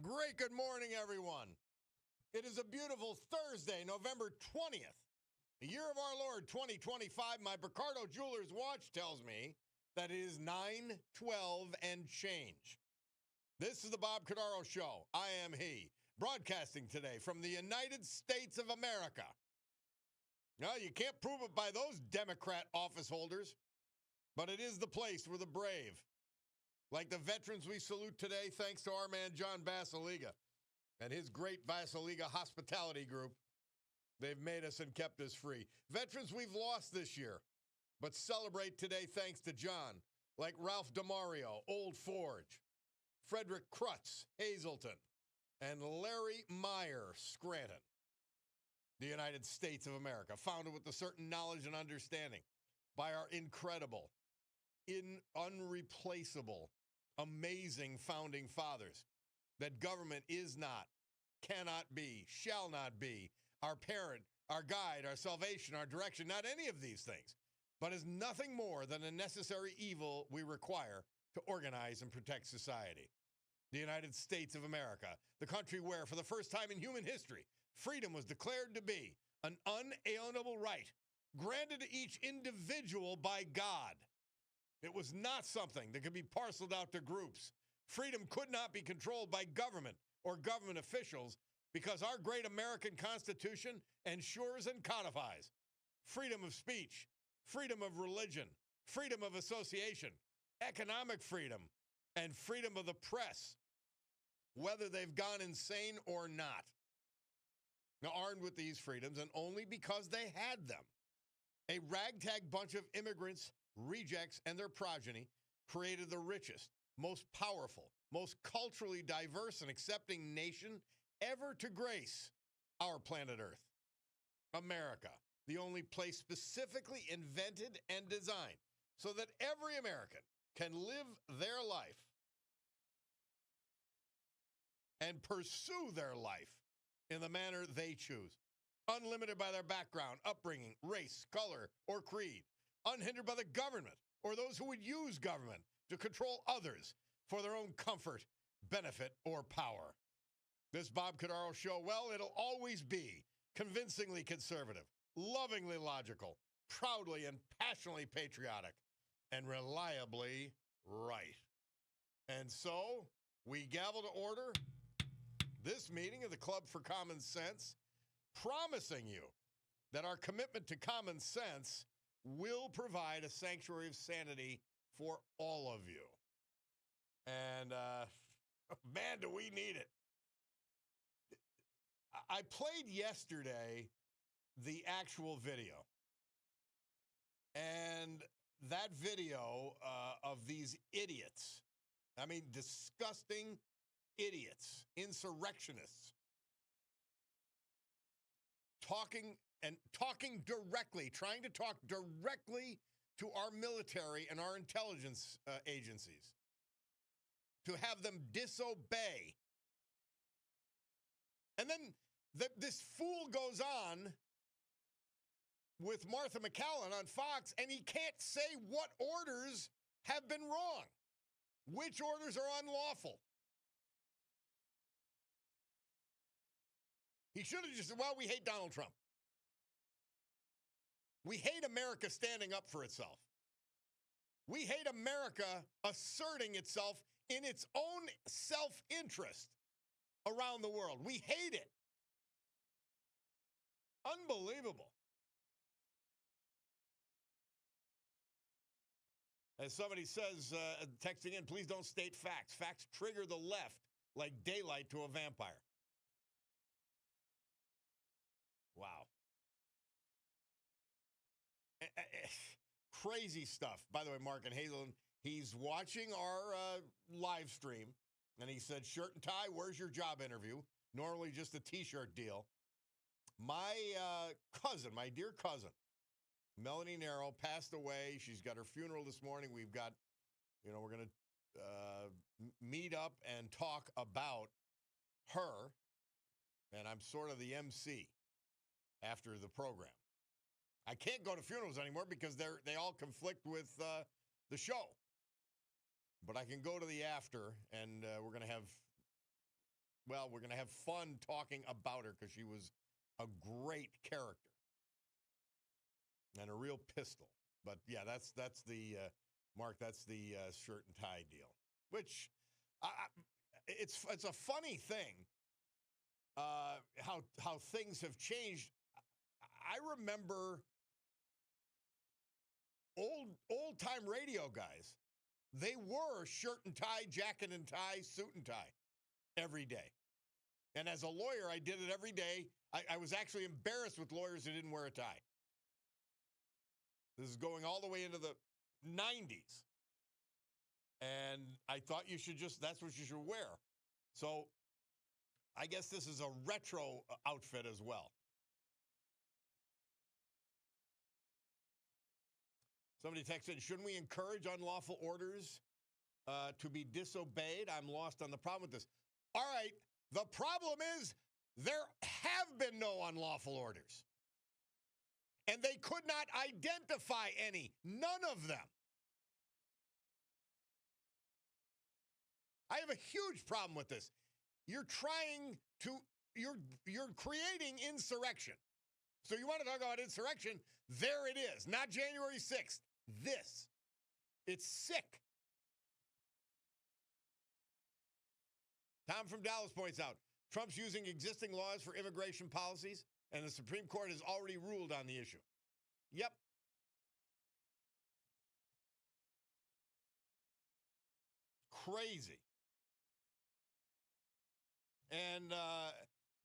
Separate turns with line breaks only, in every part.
Great good morning, everyone. It is a beautiful Thursday, November 20th, the year of our Lord 2025. My Cordaro Jewelers watch tells me that it is 9:12 and change. This is the Bob Cordaro Show. I am he, broadcasting today from the United States of America. Now, you can't prove it by those Democrat office holders, but it is the place for the brave. Like the veterans we salute today, thanks to our man John Basiliga and his great Basiliga hospitality group. They've made us and kept us free. Veterans we've lost this year, but celebrate today thanks to John, like Ralph DeMario, Old Forge, Frederick Krutz, Hazleton, and Larry Meyer, Scranton. The United States of America, founded with a certain knowledge and understanding by our incredible, unreplaceable, amazing founding fathers, that government is not, cannot be, shall not be our parent, our guide, our salvation, our direction, not any of these things, but is nothing more than a necessary evil we require to organize and protect society. The United States of America, the country where, for the first time in human history, freedom was declared to be an unalienable right granted to each individual by God. It was not something that could be parceled out to groups. Freedom could not be controlled by government or government officials because our great American Constitution ensures and codifies freedom of speech, freedom of religion, freedom of association, economic freedom, and freedom of the press, whether they've gone insane or not. Now, armed with these freedoms, and only because they had them, a ragtag bunch of immigrants, rejects, and their progeny created the richest, most powerful, most culturally diverse and accepting nation ever to grace our planet Earth. America, the only place specifically invented and designed so that every American can live their life and pursue their life in the manner they choose, unlimited by their background, upbringing, race, color, or creed, unhindered by the government or those who would use government to control others for their own comfort, benefit, or power. This Bob Cordaro Show, well, it'll always be convincingly conservative, lovingly logical, proudly and passionately patriotic, and reliably right. And so we gavel to order this meeting of the Club for Common Sense, promising you that our commitment to common sense will provide a sanctuary of sanity for all of you. And, man, do we need it. I played yesterday the actual video. And that video of these idiots, I mean, disgusting idiots, insurrectionists, talking directly, trying to talk directly to our military and our intelligence agencies, to have them disobey. And then this fool goes on with Martha McCallum on Fox, and he can't say what orders have been wrong, which orders are unlawful. He should have just said, well, we hate Donald Trump. We hate America standing up for itself. We hate America asserting itself in its own self-interest around the world. We hate it. Unbelievable. As somebody says, texting in, please don't state facts. Facts trigger the left like daylight to a vampire. Wow. Crazy stuff. By the way, Mark and Hazel, he's watching our live stream, and he said, shirt and tie, where's your job interview? Normally just a T-shirt deal. My cousin, my dear cousin, Melanie Nero, passed away. She's got her funeral this morning. We've got, we're going to meet up and talk about her, and I'm sort of the MC after the program. I can't go to funerals anymore because they all conflict with the show. But I can go to the after, and we're going to have well, we're going to have fun talking about her because she was a great character and a real pistol. But yeah, that's the Mark. That's the shirt and tie deal. Which it's a funny thing how things have changed. I remember old time radio guys. They wore shirt and tie, jacket and tie, suit and tie every day. And as a lawyer, I did it every day. I was actually embarrassed with lawyers who didn't wear a tie. This is going all the way into the 90s. And I thought that's what you should wear. So I guess this is a retro outfit as well. Somebody texted, shouldn't we encourage unlawful orders to be disobeyed? I'm lost on the problem with this. All right, the problem is there have been no unlawful orders. And they could not identify any, none of them. I have a huge problem with this. You're creating insurrection. So you want to talk about insurrection? There it is. Not January 6th. This. It's sick. Tom from Dallas points out, Trump's using existing laws for immigration policies, and the Supreme Court has already ruled on the issue. Yep. Crazy. And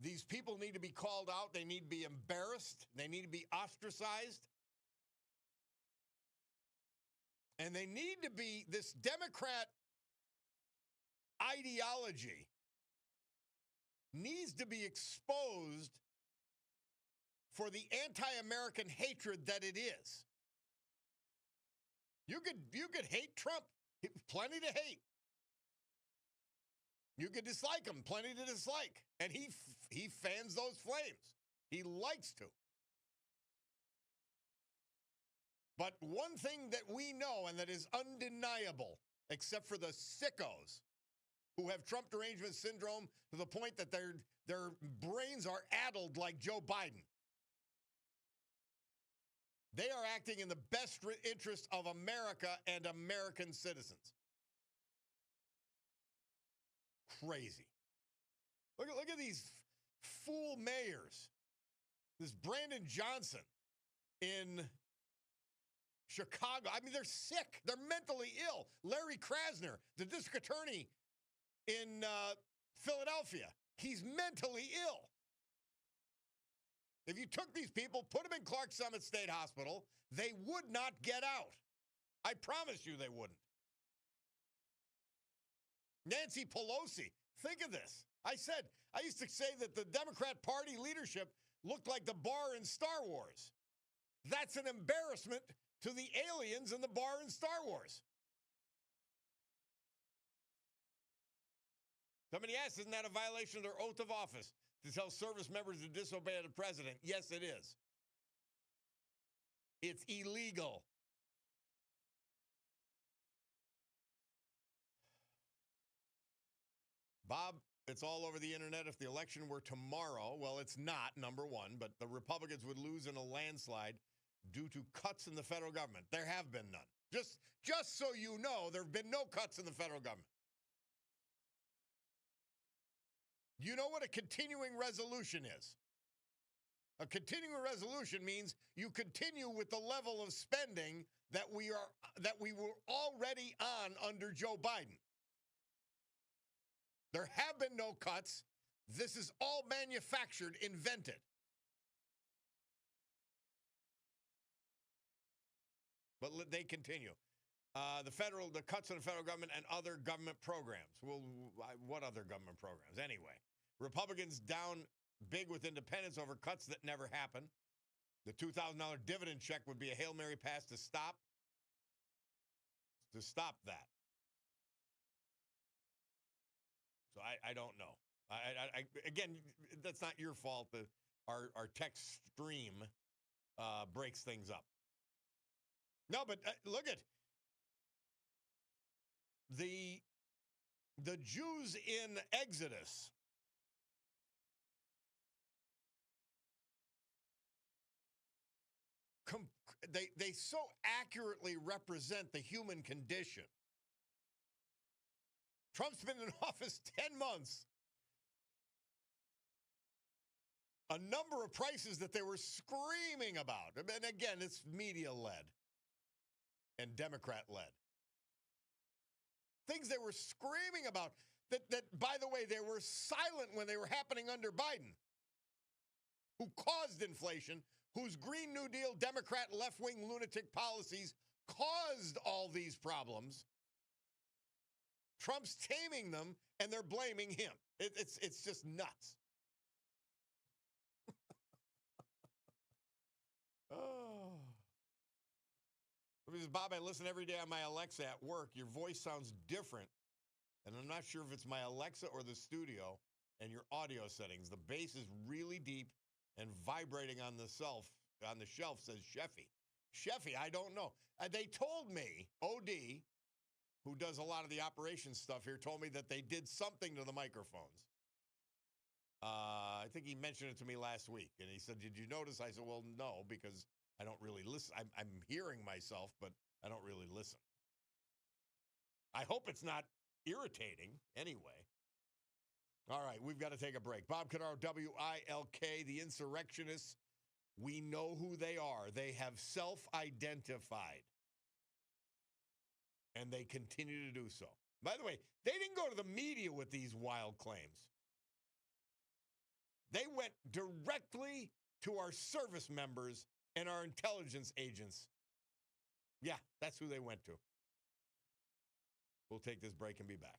these people need to be called out. They need to be embarrassed. They need to be ostracized. And they need to be, this Democrat ideology needs to be exposed for the anti-American hatred that it is. You could hate Trump, plenty to hate. You could dislike him, plenty to dislike. And he fans those flames. He likes to. But one thing that we know and that is undeniable, except for the sickos who have Trump derangement syndrome to the point that their brains are addled like Joe Biden. They are acting in the best interest of America and American citizens. Crazy. Look at these fool mayors. This Brandon Johnson in Chicago. I mean, they're sick. They're mentally ill. Larry Krasner, the district attorney in Philadelphia, he's mentally ill. If you took these people, put them in Clark Summit State Hospital, they would not get out. I promise you they wouldn't. Nancy Pelosi, think of this. I used to say that the Democrat Party leadership looked like the bar in Star Wars. That's an embarrassment to the aliens in the bar in Star Wars. Somebody asked, isn't that a violation of their oath of office to tell service members to disobey the president? Yes, it is. It's illegal. Bob, it's all over the internet. If the election were tomorrow, well, it's not, number one, but the Republicans would lose in a landslide due to cuts in the federal government. There have been none. Just so you know, there have been no cuts in the federal government. You know what a continuing resolution is? A continuing resolution means you continue with the level of spending that we were already on under Joe Biden. There have been no cuts. This is all manufactured, invented. But they continue. The cuts in the federal government and other government programs. Well, what other government programs? Anyway, Republicans down big with independents over cuts that never happen. The $2,000 dividend check would be a Hail Mary pass to stop that. So I don't know. Again, that's not your fault. Our text stream breaks things up. No, but look at the Jews in Exodus they so accurately represent the human condition. Trump's been in office 10 months. A number of prices that they were screaming about. And again, it's media-led and Democrat-led. Things they were screaming about that, by the way, they were silent when they were happening under Biden, who caused inflation, whose Green New Deal, Democrat, left-wing lunatic policies caused all these problems. Trump's taming them, and they're blaming him. It's just nuts. Oh. Because Bob, I listen every day on my Alexa at work. Your voice sounds different, and I'm not sure if it's my Alexa or the studio and your audio settings. The bass is really deep and vibrating on the shelf says Sheffy. Sheffy, I don't know. They told me, OD, who does a lot of the operations stuff here, told me that they did something to the microphones. I think he mentioned it to me last week, and he said, did you notice? I said, well, no, because I don't really listen. I'm hearing myself, but I don't really listen. I hope it's not irritating anyway. All right, we've got to take a break. Bob Cordaro, WILK, the insurrectionists. We know who they are. They have self-identified, and they continue to do so. By the way, they didn't go to the media with these wild claims. They went directly to our service members and our intelligence agents. Yeah, that's who they went to. We'll take this break and be back.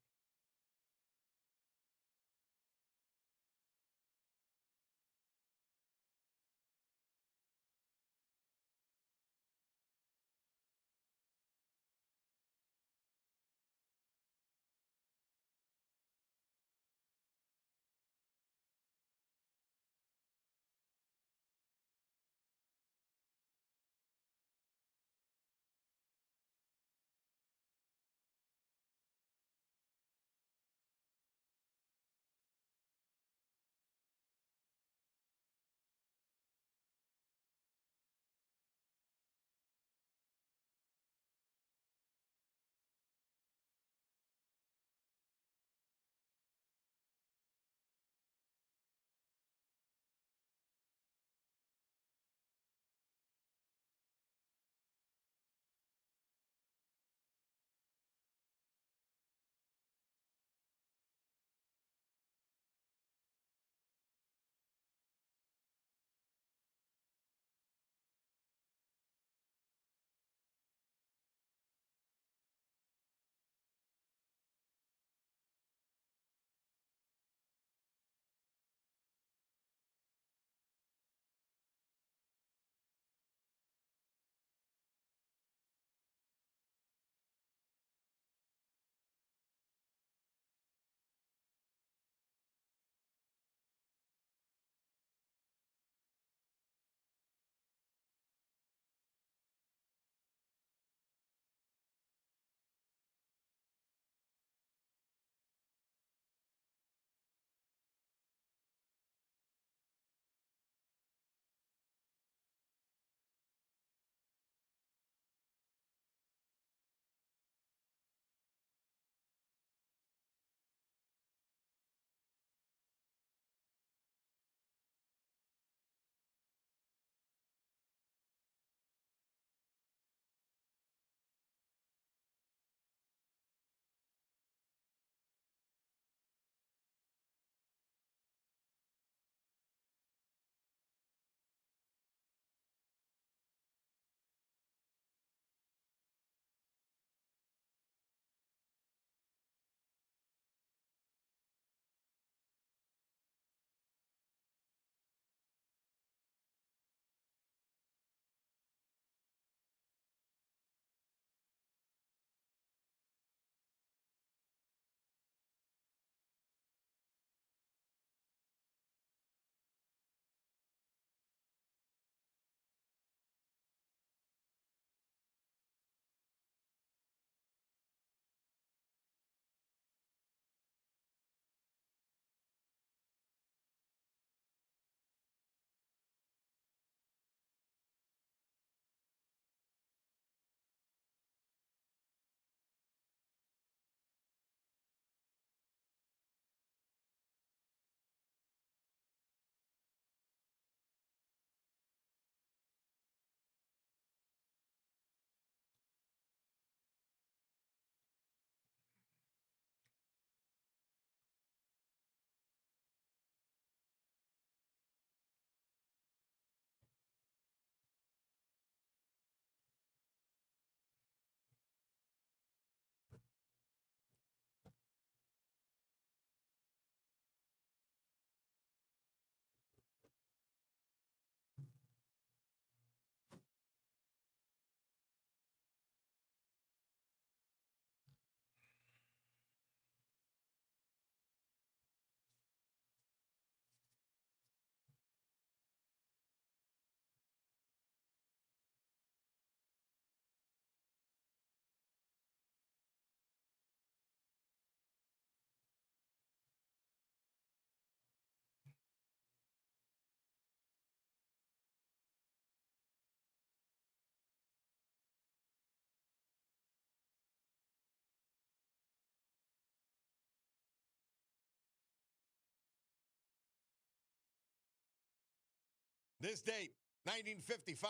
This date, 1955,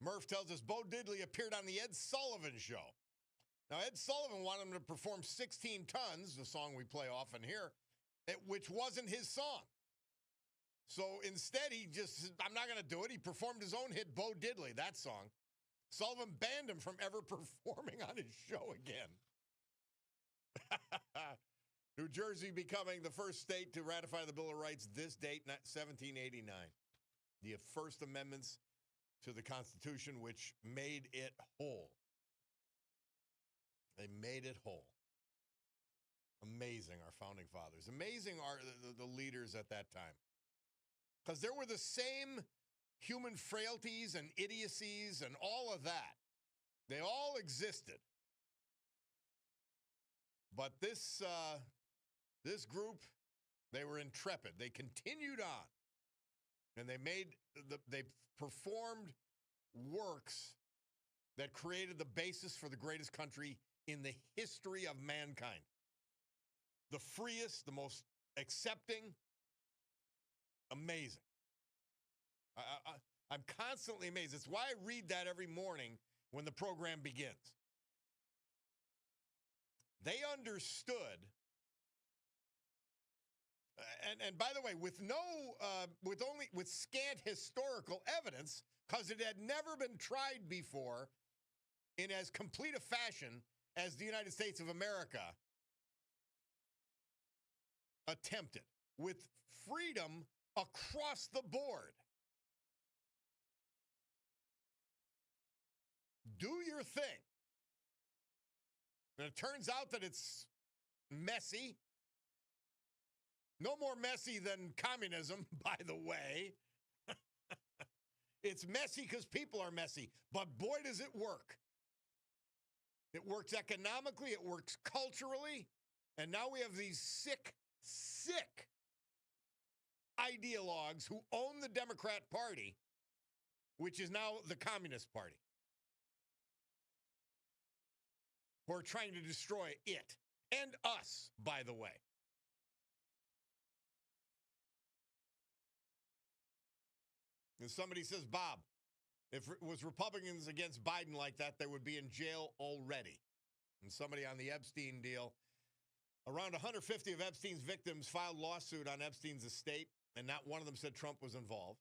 Murph tells us Bo Diddley appeared on the Ed Sullivan Show. Now, Ed Sullivan wanted him to perform 16 Tons, the song we play often here, which wasn't his song. So instead, he just said, I'm not going to do it. He performed his own hit, Bo Diddley, that song. Sullivan banned him from ever performing on his show again. New Jersey becoming the first state to ratify the Bill of Rights this date, 1789. The first amendments to the Constitution, which made it whole. They made it whole. Amazing, our founding fathers. Amazing are the leaders at that time. Because there were the same human frailties and idiocies and all of that. They all existed. But this group, they were intrepid. They continued on. And they performed works that created the basis for the greatest country in the history of mankind. The freest, the most accepting, amazing. I'm constantly amazed. It's why I read that every morning when the program begins. They understood, and by the way, with scant historical evidence, because it had never been tried before in as complete a fashion as the United States of America attempted, with freedom across the board. Do your thing. And it turns out that it's messy. No more messy than communism, by the way. It's messy because people are messy. But boy, does it work. It works economically. It works culturally. And now we have these sick ideologues who own the Democrat Party, which is now the Communist Party, who are trying to destroy it and us, by the way. And somebody says, Bob, if it was Republicans against Biden like that, they would be in jail already. And somebody on the Epstein deal, around 150 of Epstein's victims filed lawsuit on Epstein's estate, and not one of them said Trump was involved.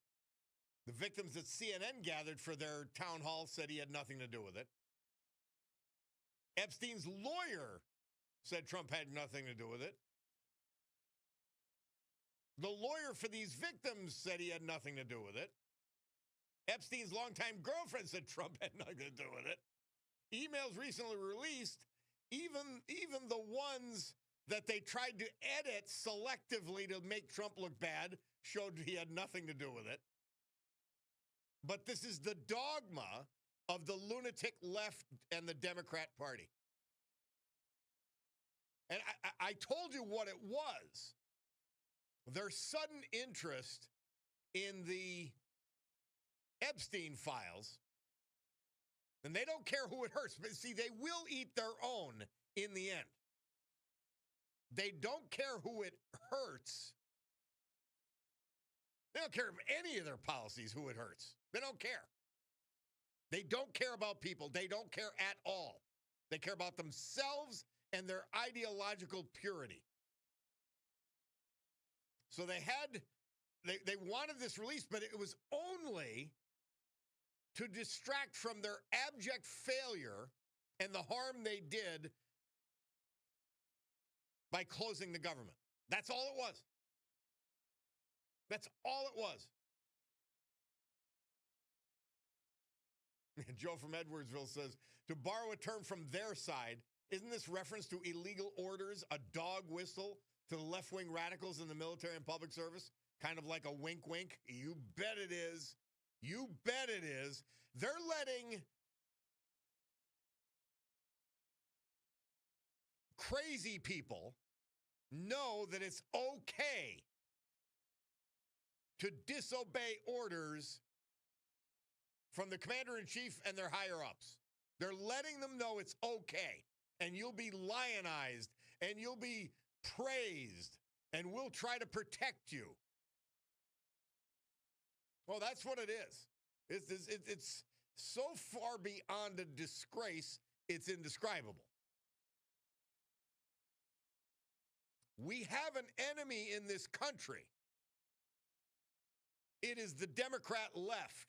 The victims that CNN gathered for their town hall said he had nothing to do with it. Epstein's lawyer said Trump had nothing to do with it. The lawyer for these victims said he had nothing to do with it. Epstein's longtime girlfriend said Trump had nothing to do with it. Emails recently released, even the ones that they tried to edit selectively to make Trump look bad, showed he had nothing to do with it. But this is the dogma of the lunatic left and the Democrat Party. And I told you what it was. Their sudden interest in the Epstein files, and they don't care who it hurts, but see, they will eat their own in the end. They don't care who it hurts. They don't care of any of their policies who it hurts. They don't care. They don't care about people. They don't care at all. They care about themselves and their ideological purity. So they wanted this release, but it was only to distract from their abject failure and the harm they did by closing the government. That's all it was. That's all it was. Joe from Edwardsville says, to borrow a term from their side, isn't this reference to illegal orders a dog whistle to the left-wing radicals in the military and public service? Kind of like a wink-wink? You bet it is. You bet it is. They're letting crazy people know that it's okay to disobey orders from the commander-in-chief and their higher-ups. They're letting them know it's okay, and you'll be lionized, and you'll be praised, and we'll try to protect you. Oh, that's what it is. It's so far beyond a disgrace, it's indescribable. We have an enemy in this country. It is the Democrat left.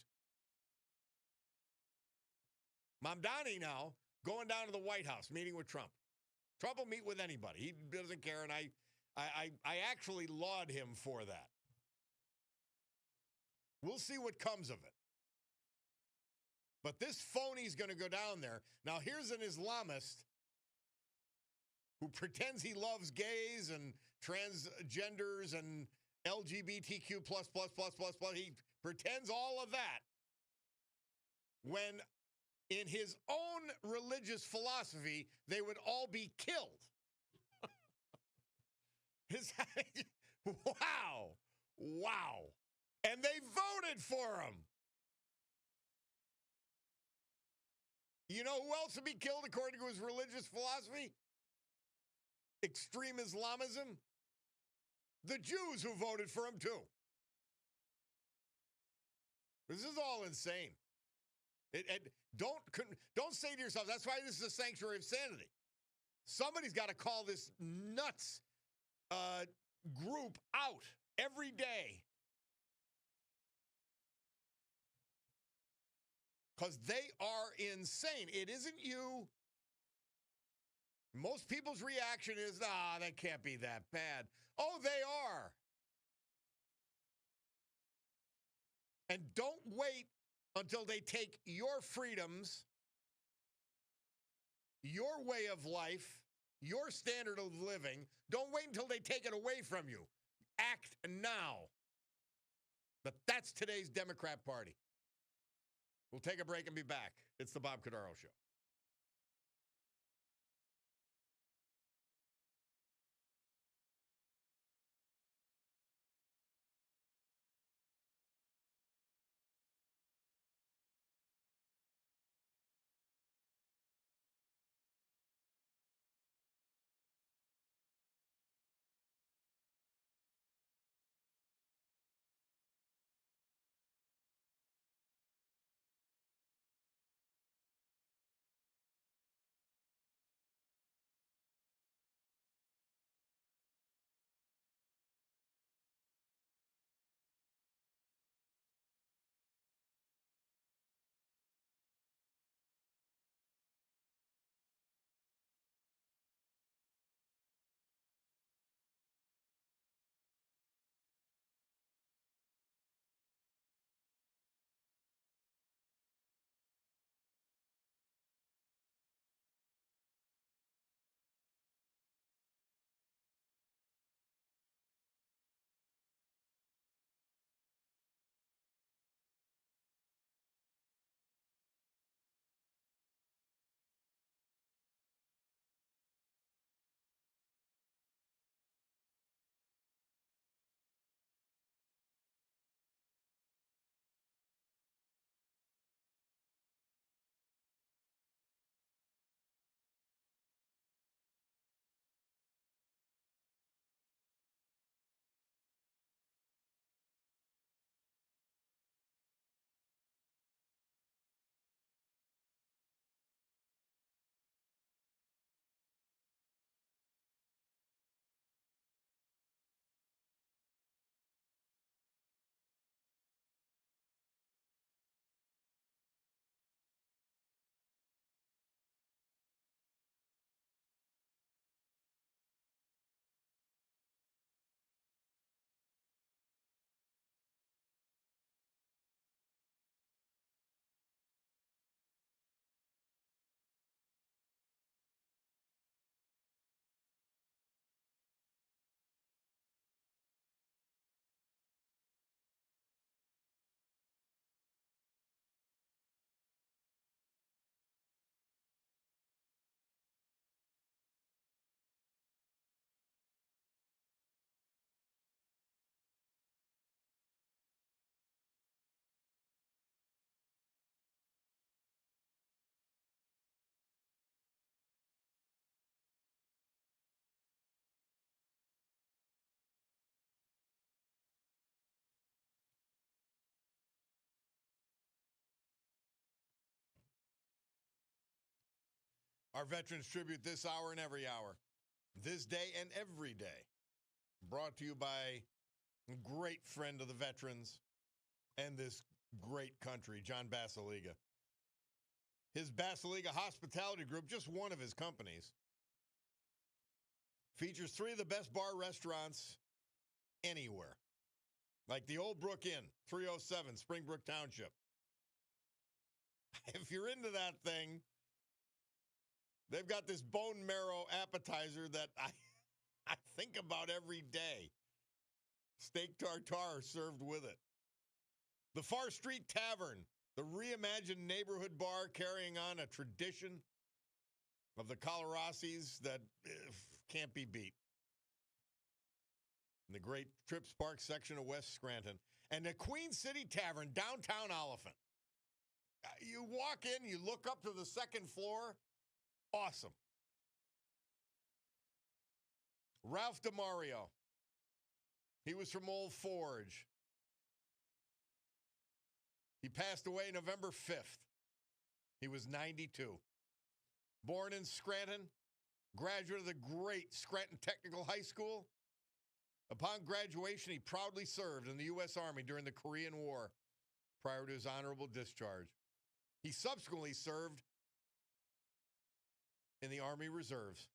Mamdani now going down to the White House, meeting with Trump. Trump will meet with anybody. He doesn't care, and I actually laud him for that. We'll see what comes of it. But this phony's going to go down there. Now, here's an Islamist who pretends he loves gays and transgenders and LGBTQ plus. He pretends all of that when in his own religious philosophy, they would all be killed. Wow. And they voted for him. You know who else would be killed according to his religious philosophy? Extreme Islamism. The Jews who voted for him too. This is all insane. Don't say to yourself, that's why this is a sanctuary of sanity. Somebody's got to call this nuts group out every day. Because they are insane. It isn't you. Most people's reaction is, that can't be that bad. Oh, they are. And don't wait until they take your freedoms, your way of life, your standard of living. Don't wait until they take it away from you. Act now. But that's today's Democrat Party. We'll take a break and be back. It's the Bob Cordaro Show. Our Veterans Tribute this hour and every hour, this day and every day, brought to you by a great friend of the veterans and this great country, John Basiliga. His Basiliga Hospitality Group, just one of his companies, features 3 of the best bar restaurants anywhere, like the Old Brook Inn, 307 Springbrook Township. If you're into that thing, they've got this bone marrow appetizer that I think about every day. Steak tartare served with it. The Far Street Tavern, the reimagined neighborhood bar carrying on a tradition of the Colorasis that can't be beat. In the great Trips Park section of West Scranton. And the Queen City Tavern, downtown Oliphant. You walk in, you look up to the second floor. Awesome. Ralph DeMario. He was from Old Forge. He passed away November 5th. He was 92. Born in Scranton, graduate of the great Scranton Technical High School. Upon graduation, he proudly served in the U.S. Army during the Korean War prior to his honorable discharge. He subsequently served in the Army Reserves.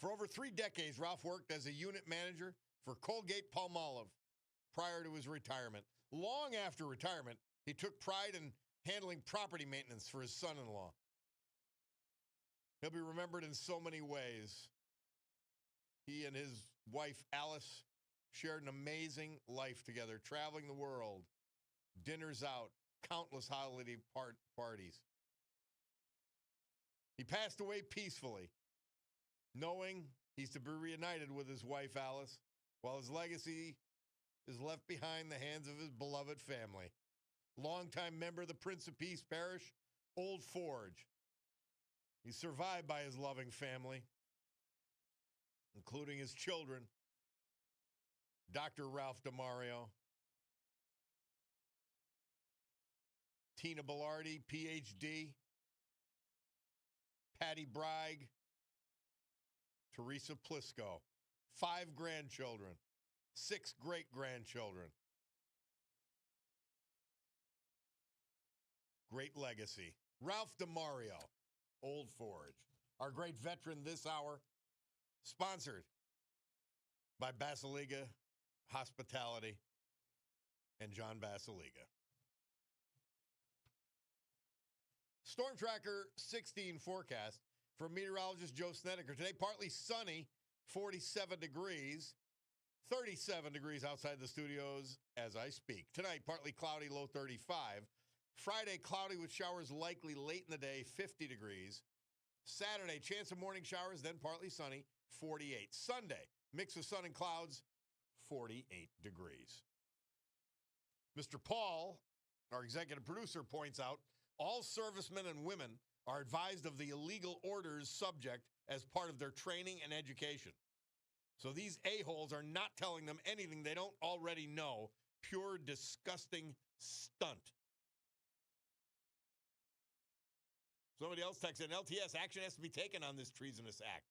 For over 3 decades, Ralph worked as a unit manager for Colgate-Palmolive prior to his retirement. Long after retirement, he took pride in handling property maintenance for his son-in-law. He'll be remembered in so many ways. He and his wife, Alice, shared an amazing life together, traveling the world, dinners out, countless holiday parties. He passed away peacefully, knowing he's to be reunited with his wife, Alice, while his legacy is left behind in the hands of his beloved family. Longtime member of the Prince of Peace Parish, Old Forge. He's survived by his loving family, including his children, Dr. Ralph DeMario, Tina Bellardi, Ph.D., Patty Bragg, Teresa Plisco, 5 grandchildren, 6 great-grandchildren. Great legacy. Ralph DeMario, Old Forge. Our great veteran this hour, sponsored by Basiliga Hospitality and John Basiliga. Storm Tracker 16 forecast from meteorologist Joe Snedeker. Today, partly sunny, 47 degrees, 37 degrees outside the studios as I speak. Tonight, partly cloudy, low 35. Friday, cloudy with showers likely late in the day, 50 degrees. Saturday, chance of morning showers, then partly sunny, 48. Sunday, mix of sun and clouds, 48 degrees. Mr. Paul, our executive producer, points out, all servicemen and women are advised of the illegal orders subject as part of their training and education. So these a-holes are not telling them anything they don't already know. Pure, disgusting stunt. Somebody else texted, LTS, action has to be taken on this treasonous act.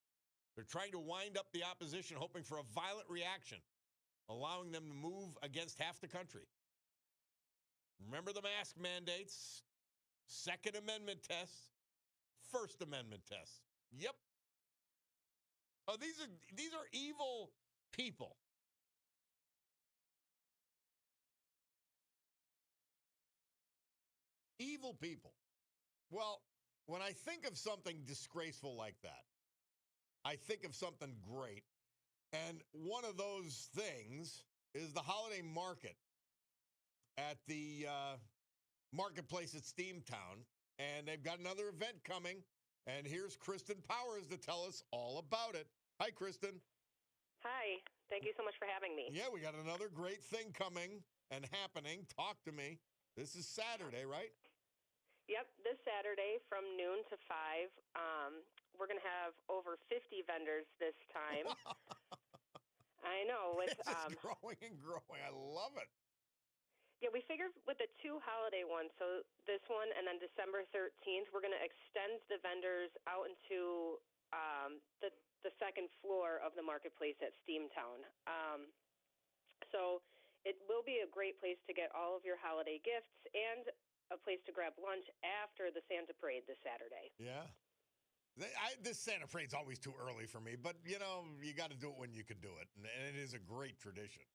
They're trying to wind up the opposition, hoping for a violent reaction, allowing them to move against half the country. Remember the mask mandates, Second Amendment tests, First Amendment tests. Yep. Oh, these are evil people. Evil people. Well, when I think of something disgraceful like that, I think of something great. And one of those things is the holiday market at the marketplace at Steamtown. And they've got another event coming. And here's Kristen Powers to tell us all about it. Hi, Kristen.
Hi. Thank you so much for having me.
Yeah, we got another great thing coming and happening. Talk to me. This is Saturday, right?
Yep, this Saturday from noon to 5. We're going to have over 50 vendors this time. I know.
It's just growing and growing. I love it.
Yeah, we figured with the two holiday ones, so this one and then December 13th, we're going to extend the vendors out into the second floor of the marketplace at Steamtown. So it will be a great place to get all of your holiday gifts and a place to grab lunch after the Santa Parade this Saturday.
Yeah. This Santa Parade's always too early for me, but, you got to do it when you can do it, and it is a great tradition.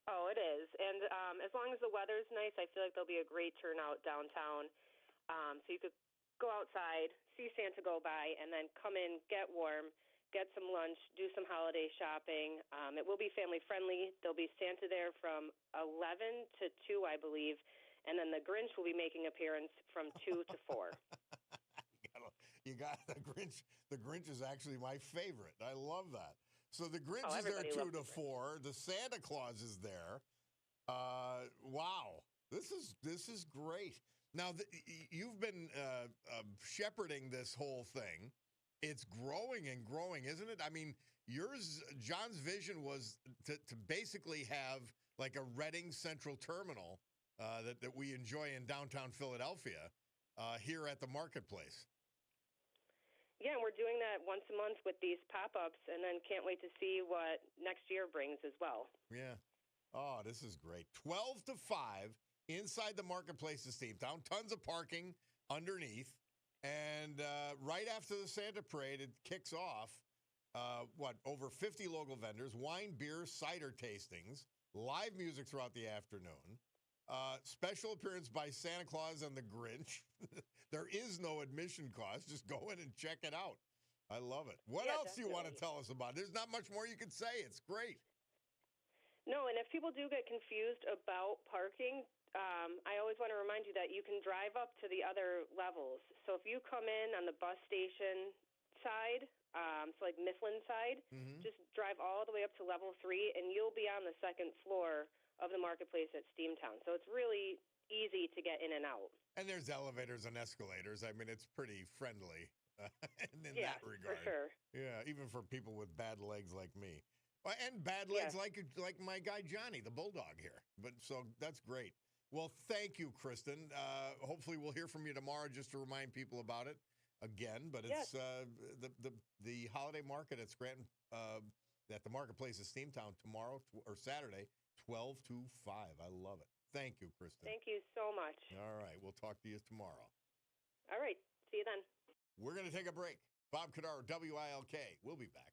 Oh, it is. And as long as the weather's nice, I feel like there'll be a great turnout downtown. So you could go outside, see Santa go by, and then come in, get warm, get some lunch, do some holiday shopping. It will be family friendly. There'll be Santa there from 11 to 2, I believe, and then the Grinch will be making appearance from 2 to 4.
You got the Grinch. The Grinch is actually my favorite. I love that. So the Grinch is there
everybody
2
loves
to
the
4. The Santa Claus is there. Wow, this is great. Now you've been shepherding this whole thing. It's growing and growing, isn't it? I mean, John's vision was to basically have like a Reading Central Terminal that we enjoy in downtown Philadelphia here at the marketplace.
Yeah, and we're doing that once a month with these pop-ups, and then can't wait to see what next year brings as well.
Yeah. Oh, this is great. 12 to 5 inside the marketplace of Steamtown. Tons of parking underneath. And right after the Santa Parade, it kicks off, over 50 local vendors, wine, beer, cider tastings, live music throughout the afternoon, special appearance by Santa Claus and the Grinch. There is no admission cost. Just go in and check it out. I love it. What else do you want to tell us about? There's not much more you can say. It's great.
No, and if people do get confused about parking, I always want to remind you that you can drive up to the other levels. So if you come in on the bus station side, so like Mifflin side, just drive all the way up to level 3, and you'll be on the second floor of the marketplace at Steamtown. So it's really easy to get in and out.
And there's elevators and escalators. I mean, it's pretty friendly in that regard.
For sure.
Yeah, even for people with bad legs like me. And bad legs like my guy Johnny, the bulldog here. But so that's great. Well, thank you, Kristen. Hopefully we'll hear from you tomorrow just to remind people about it again. But it's the holiday market at Scranton, at the marketplace of Steamtown tomorrow or Saturday, 12 to 5. I love it. Thank you, Kristen.
Thank you so much.
All right. We'll talk to you tomorrow.
All right. See you then.
We're going to take a break. Bob Cordaro, WILK. We'll be back.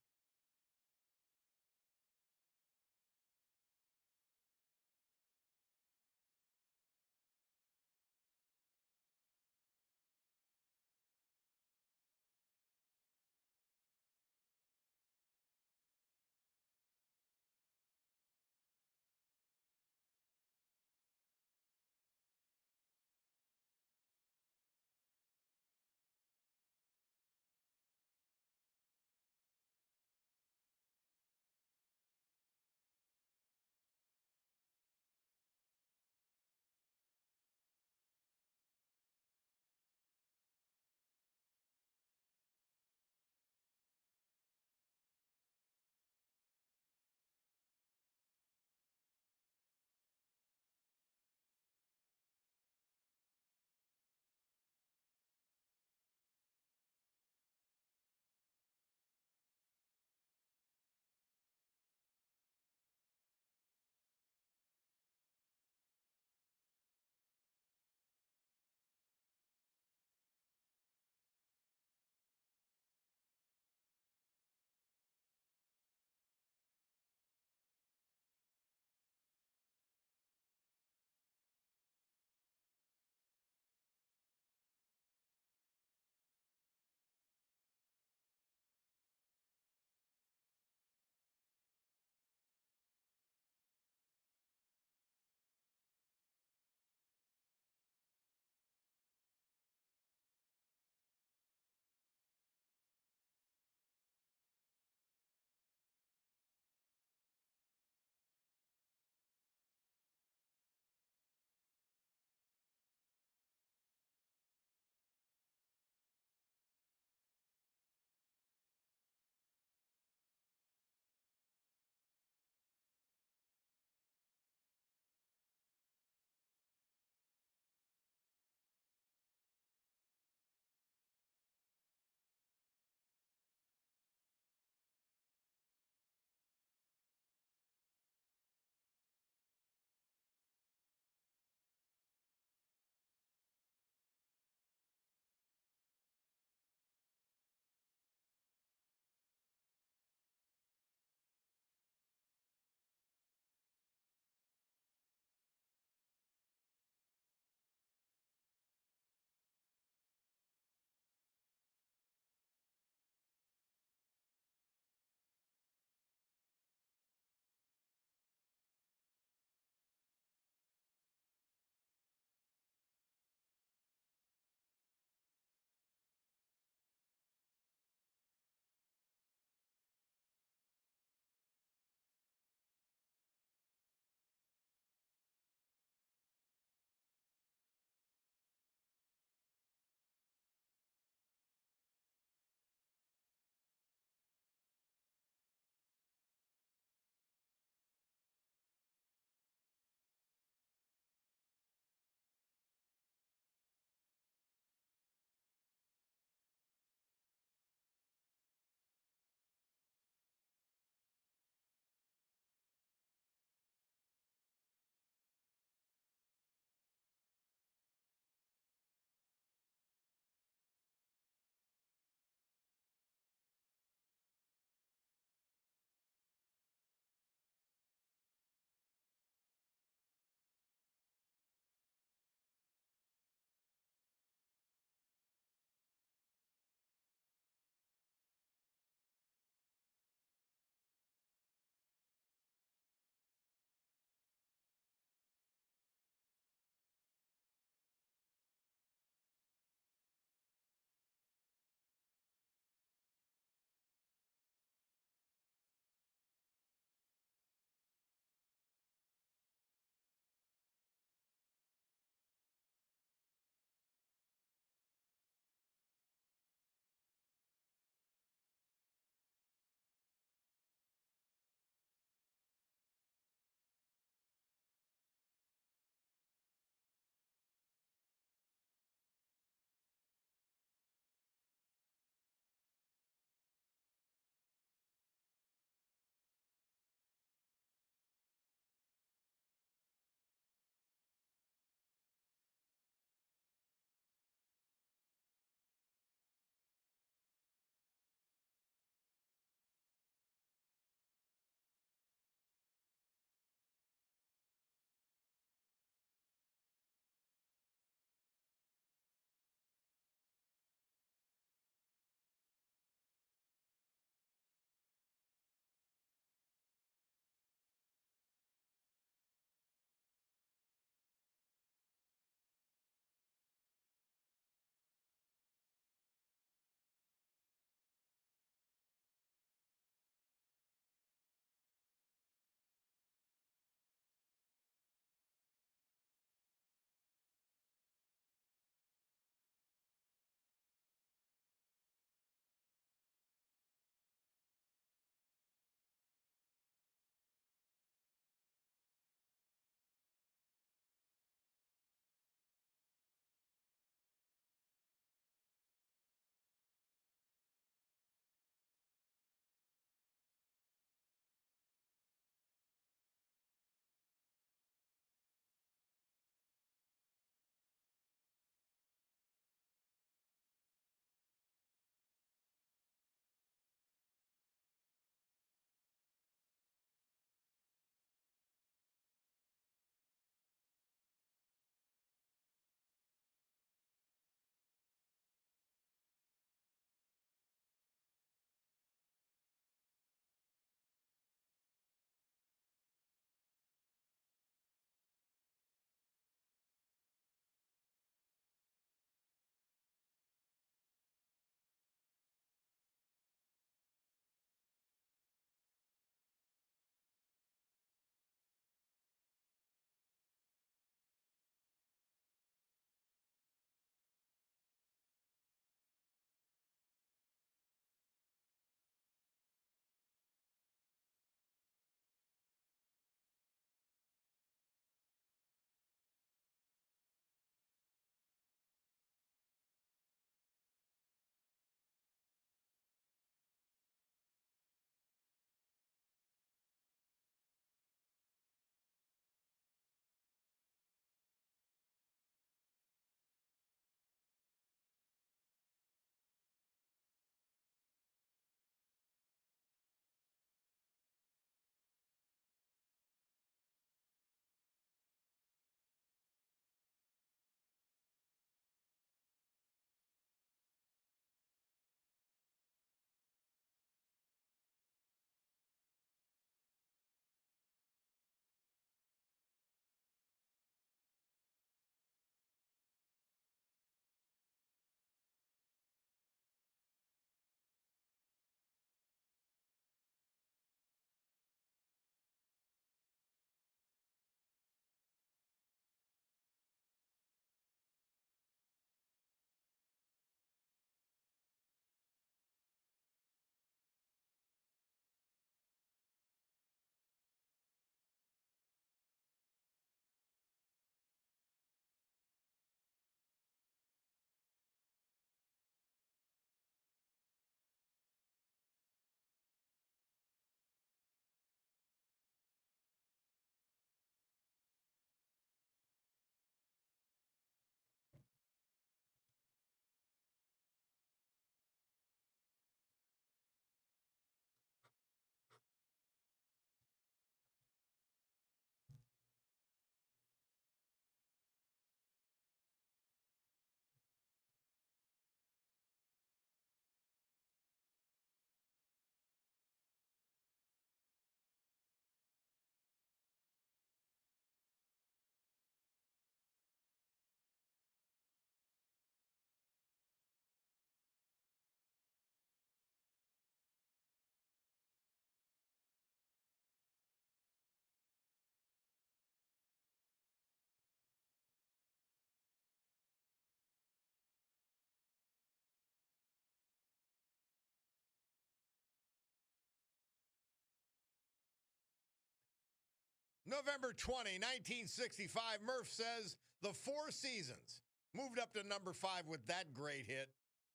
November 20, 1965, Murph says the Four Seasons moved up to number 5 with that great hit,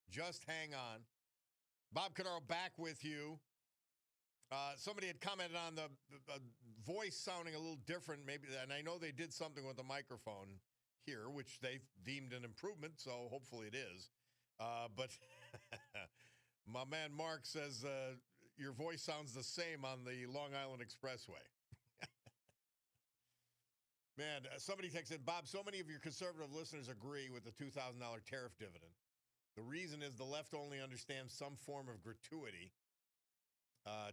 Just Hang On. Bob Cordaro back with you. Somebody had commented on the voice sounding a little different, maybe, and I know they did something with the microphone here, which they deemed an improvement, so hopefully it is. But my man Mark says your voice sounds the same on the Long Island Expressway. Man, somebody texted, Bob, so many of your conservative listeners agree with the $2,000 tariff dividend. The reason is the left only understands some form of gratuity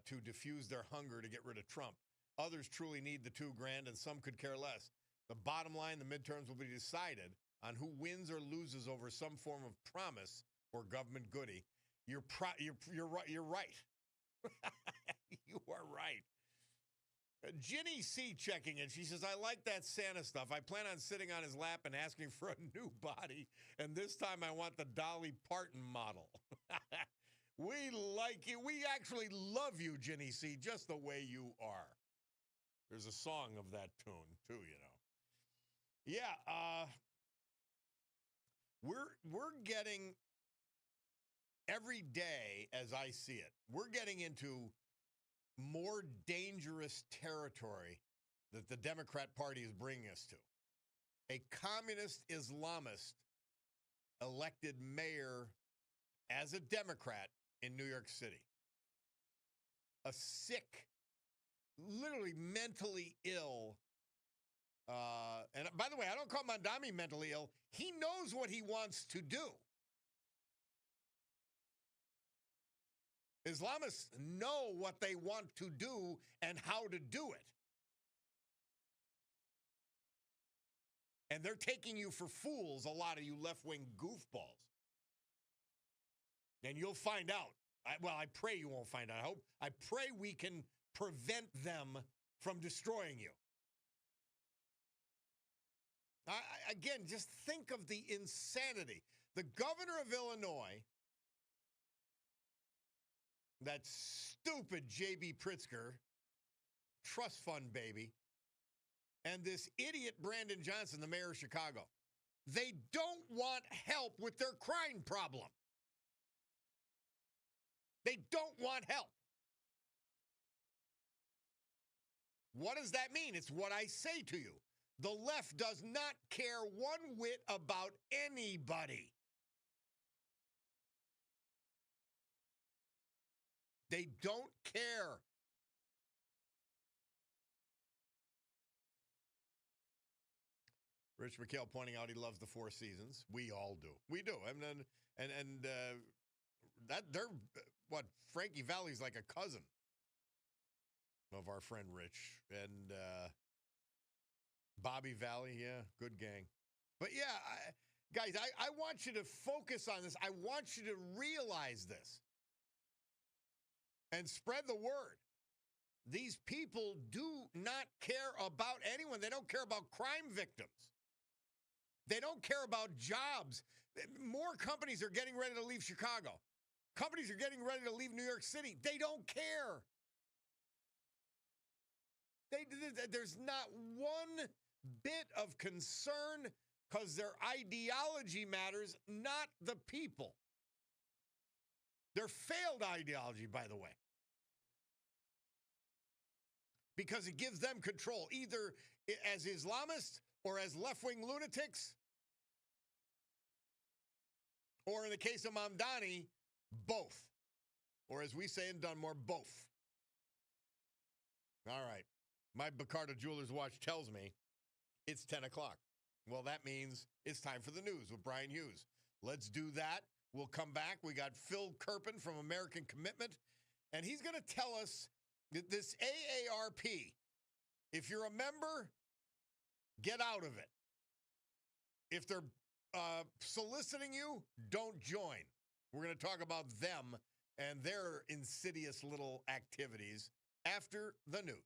to diffuse their hunger to get rid of Trump. Others truly need the $2,000, and some could care less. The bottom line, the midterms will be decided on who wins or loses over some form of promise or government goodie. You're right. You're right. You are right. Ginny C checking in. She says, I like that Santa stuff. I plan on sitting on his lap and asking for a new body. And this time I want the Dolly Parton model. We like you. We actually love you, Ginny C, just the way you are. There's a song of that tune, too, you know. Yeah, we're getting, every day as I see it, we're getting into more dangerous territory that the Democrat Party is bringing us to. A communist Islamist elected mayor as a Democrat in New York City. A sick, literally mentally ill, and by the way, I don't call Mondami mentally ill. He knows what he wants to do. Islamists know what they want to do and how to do it. And they're taking you for fools, a lot of you left-wing goofballs. And you'll find out. I pray you won't find out. I pray we can prevent them from destroying you. Again, just think of the insanity. The governor of Illinois, that stupid J.B. Pritzker, trust fund baby, and this idiot Brandon Johnson, the mayor of Chicago, they don't want help with their crime problem. They don't want help. What does that mean? It's what I say to you. The left does not care one whit about anybody. They don't care. Rich McHale pointing out he loves the Four Seasons. We all do. We do. I mean, and that they're what Frankie Valli's like a cousin of our friend Rich and Bobby Valley. Yeah, good gang. But yeah, guys, I want you to focus on this. I want you to realize this and spread the word. These people do not care about anyone. They don't care about crime victims. They don't care about jobs. More companies are getting ready to leave Chicago. Companies are getting ready to leave New York City. They don't care. There's not one bit of concern because their ideology matters, not the people. Their failed ideology, by the way. Because it gives them control, either as Islamists or as left-wing lunatics, or in the case of Mamdani, both. Or as we say in Dunmore, both. All right. My Bacardi Jewelers watch tells me it's 10 o'clock. Well, that means it's time for the news with Brian Hughes. Let's do that. We'll come back. We got Phil Kerpen from American Commitment, and he's going to tell us that this AARP, if you're a member, get out of it. If they're soliciting you, don't join. We're going to talk about them and their insidious little activities after the news.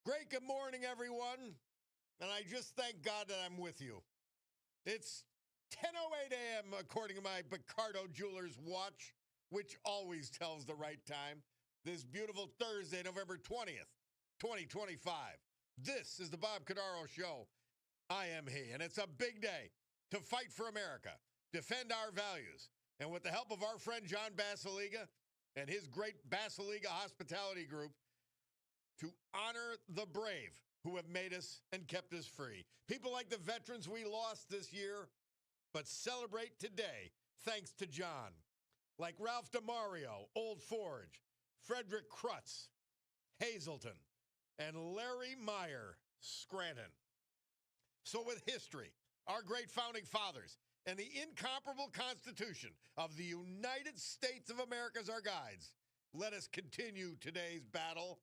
Great good morning, everyone. And I just thank God that I'm with you. It's 10:08 a.m. according to my Cordaro Jewelers watch, which always tells the right time. This beautiful Thursday, November 20th, 2025. This is the Bob Cordaro Show. I am he, and it's a big day to fight for America, defend our values, and with the help of our friend John Basiliga and his great Basiliga Hospitality Group, to honor the brave who have made us and kept us free. People like the veterans we lost this year, but celebrate today thanks to John. Like Ralph DeMario, Old Forge, Frederick Krutz, Hazleton, and Larry Meyer, Scranton. So with history, our great founding fathers, and the incomparable Constitution of the United States of America as our guides, let us continue today's battle,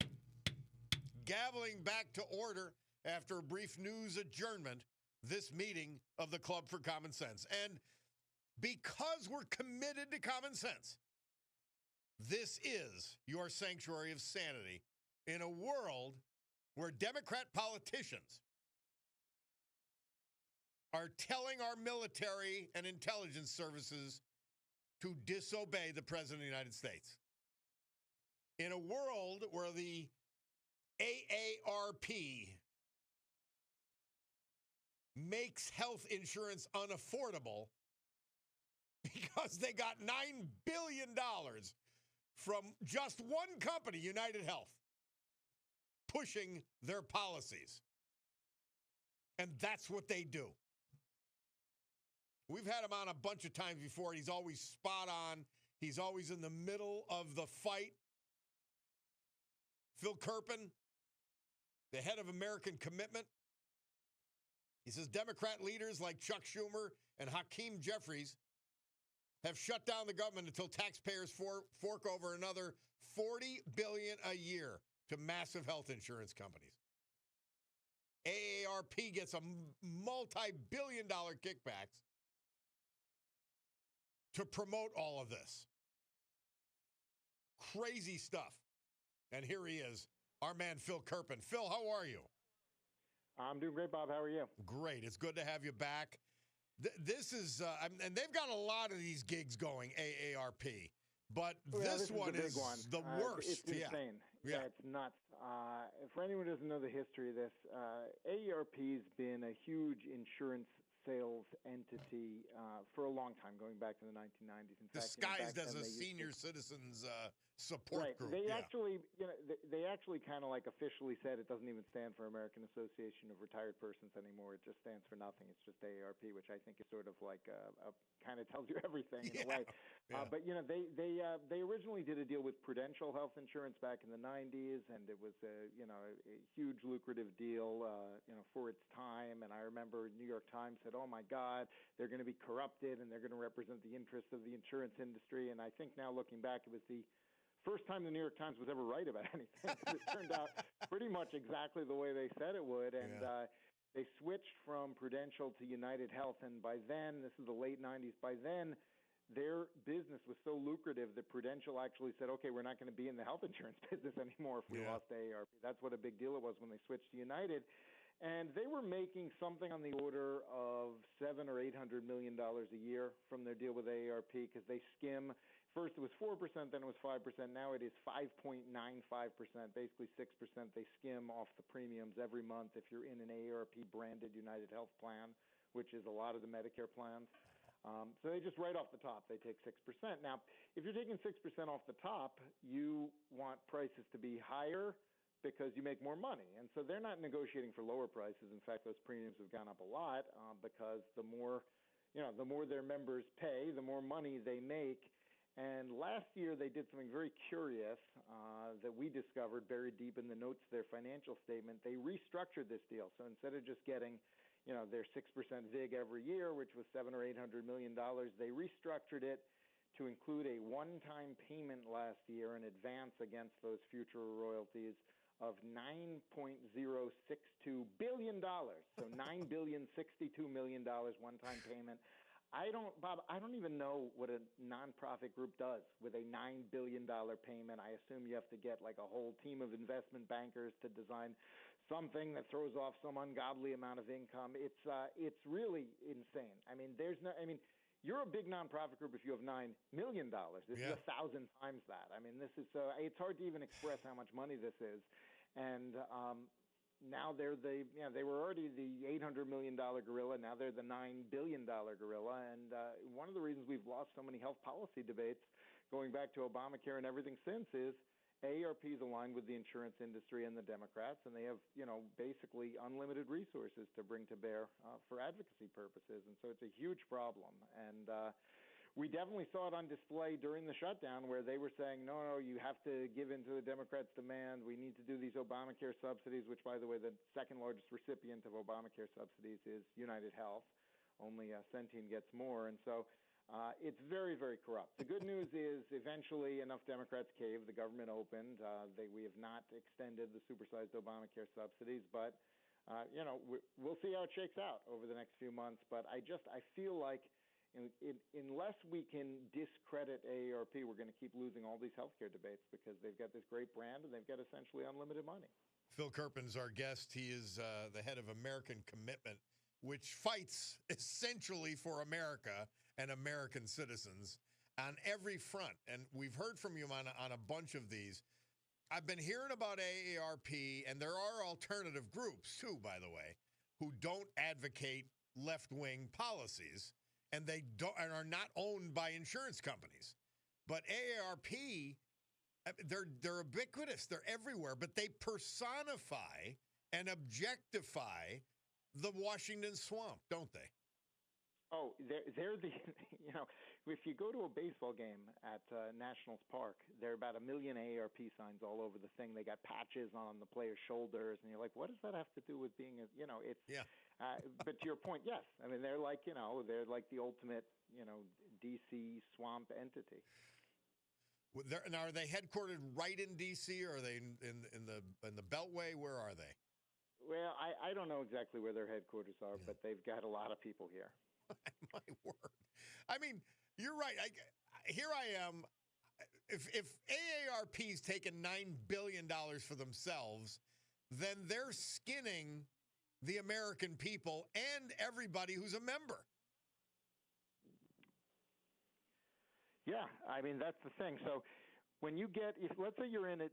gaveling back to order after a brief news adjournment, this meeting of the Club for Common Sense. And because we're committed to common sense, this is your sanctuary of sanity in a world where Democrat politicians are telling our military and intelligence services to disobey the President of the United States. In a world where the AARP makes health insurance unaffordable because they got $9 billion from just one company, United Health, pushing their policies. And that's what they do. We've had him on a bunch of times before. He's always spot on. He's always in the middle of the fight. Phil Kerpen, the head of American Commitment. He says Democrat leaders like Chuck Schumer and Hakeem Jeffries have shut down the government until taxpayers fork over another $40 billion a year to massive health insurance companies. AARP gets a multi-billion-dollar kickbacks to promote all of this. Crazy stuff. And here he is, our man Phil Kerpen. Phil, how are you?
I'm doing great, Bob. How are you?
Great. It's good to have you back. This is, and they've got a lot of these gigs going, AARP. But this one is the worst.
It's insane. Yeah, it's nuts. For anyone who doesn't know the history of this, AARP's been a huge insurance sales entity for a long time, going back to the 1990s. In fact,
disguised as a senior citizens support group.
They actually, they actually kind of like officially said it doesn't even stand for American Association of Retired Persons anymore. It just stands for nothing. It's just AARP, which I think is sort of like kind of tells you everything in a way. Yeah. But they originally did a deal with Prudential Health Insurance back in the 90s, and it was a huge lucrative deal for its time. And I remember New York Times said, "Oh my God, they're going to be corrupted and they're going to represent the interests of the insurance industry." And I think now looking back, it was the first time the New York Times was ever right about anything. It turned out pretty much exactly the way they said it would. And they switched from Prudential to United Health. And by then, this is the late 90s, by then, their business was so lucrative that Prudential actually said, okay, we're not going to be in the health insurance business anymore if we lost AARP. That's what a big deal it was when they switched to United. And they were making something on the order of $700 or $800 million a year from their deal with AARP because they skim. First it was 4%, then it was 5%. Now it is 5.95%, basically 6%. They skim off the premiums every month if you're in an AARP-branded United Health plan, which is a lot of the Medicare plans. So they just right off the top, they take 6%. Now, if you're taking 6% off the top, you want prices to be higher because you make more money. And so they're not negotiating for lower prices. In fact, those premiums have gone up a lot because the more their members pay, the more money they make. And last year they did something very curious that we discovered buried deep in the notes of their financial statement. They restructured this deal. So instead of just getting their 6% VIG every year, which was $700 or $800 million, they restructured it to include a one-time payment last year in advance against those future royalties of $9.062 billion. So $9,062 million one-time payment. Bob, I don't even know what a nonprofit group does with a $9 billion payment. I assume you have to get like a whole team of investment bankers to design something that throws off some ungodly amount of income. It's really insane. I mean, you're a big nonprofit group if you have $9 million. This is 1,000 times that. I mean, it's hard to even express how much money this is. And now they were already the $800 million gorilla. Now they're the $9 billion gorilla. And one of the reasons we've lost so many health policy debates going back to Obamacare and everything since is AARP is aligned with the insurance industry and the Democrats, and they have, basically unlimited resources to bring to bear for advocacy purposes. And so it's a huge problem. And we definitely saw it on display during the shutdown where they were saying, no, you have to give in to the Democrats' demand. We need to do these Obamacare subsidies, which, by the way, the second largest recipient of Obamacare subsidies is United Health. Only Centene gets more. And so it's very, very corrupt. The good news is eventually enough Democrats caved. The government opened. We have not extended the supersized Obamacare subsidies, but we'll see how it shakes out over the next few months. But I feel like unless we can discredit AARP, we're going to keep losing all these healthcare debates because they've got this great brand and they've got essentially unlimited money.
Phil Kerpen's our guest. He is the head of American Commitment, which fights essentially for America and American citizens on every front. And we've heard from you on a bunch of these. I've been hearing about AARP, and there are alternative groups, too, by the way, who don't advocate left-wing policies, and they are not owned by insurance companies. But AARP, they're ubiquitous. They're everywhere, but they personify and objectify the Washington swamp, don't they?
Oh, they're the, if you go to a baseball game at Nationals Park, there are about 1 million AARP signs all over the thing. They got patches on the players' shoulders, and you're like, what does that have to do with being it's,
yeah.
But to your point, yes. I mean, they're like, they're like the ultimate, D.C. swamp entity.
Now, are they headquartered right in D.C., or are they in the Beltway? Where are they?
Well, I don't know exactly where their headquarters are, but they've got a lot of people here.
My word. I mean, you're right. Here I am. If AARP's taken $9 billion for themselves, then they're skinning the American people and everybody who's a member.
Yeah, I mean, that's the thing. So when you get, let's say you're in a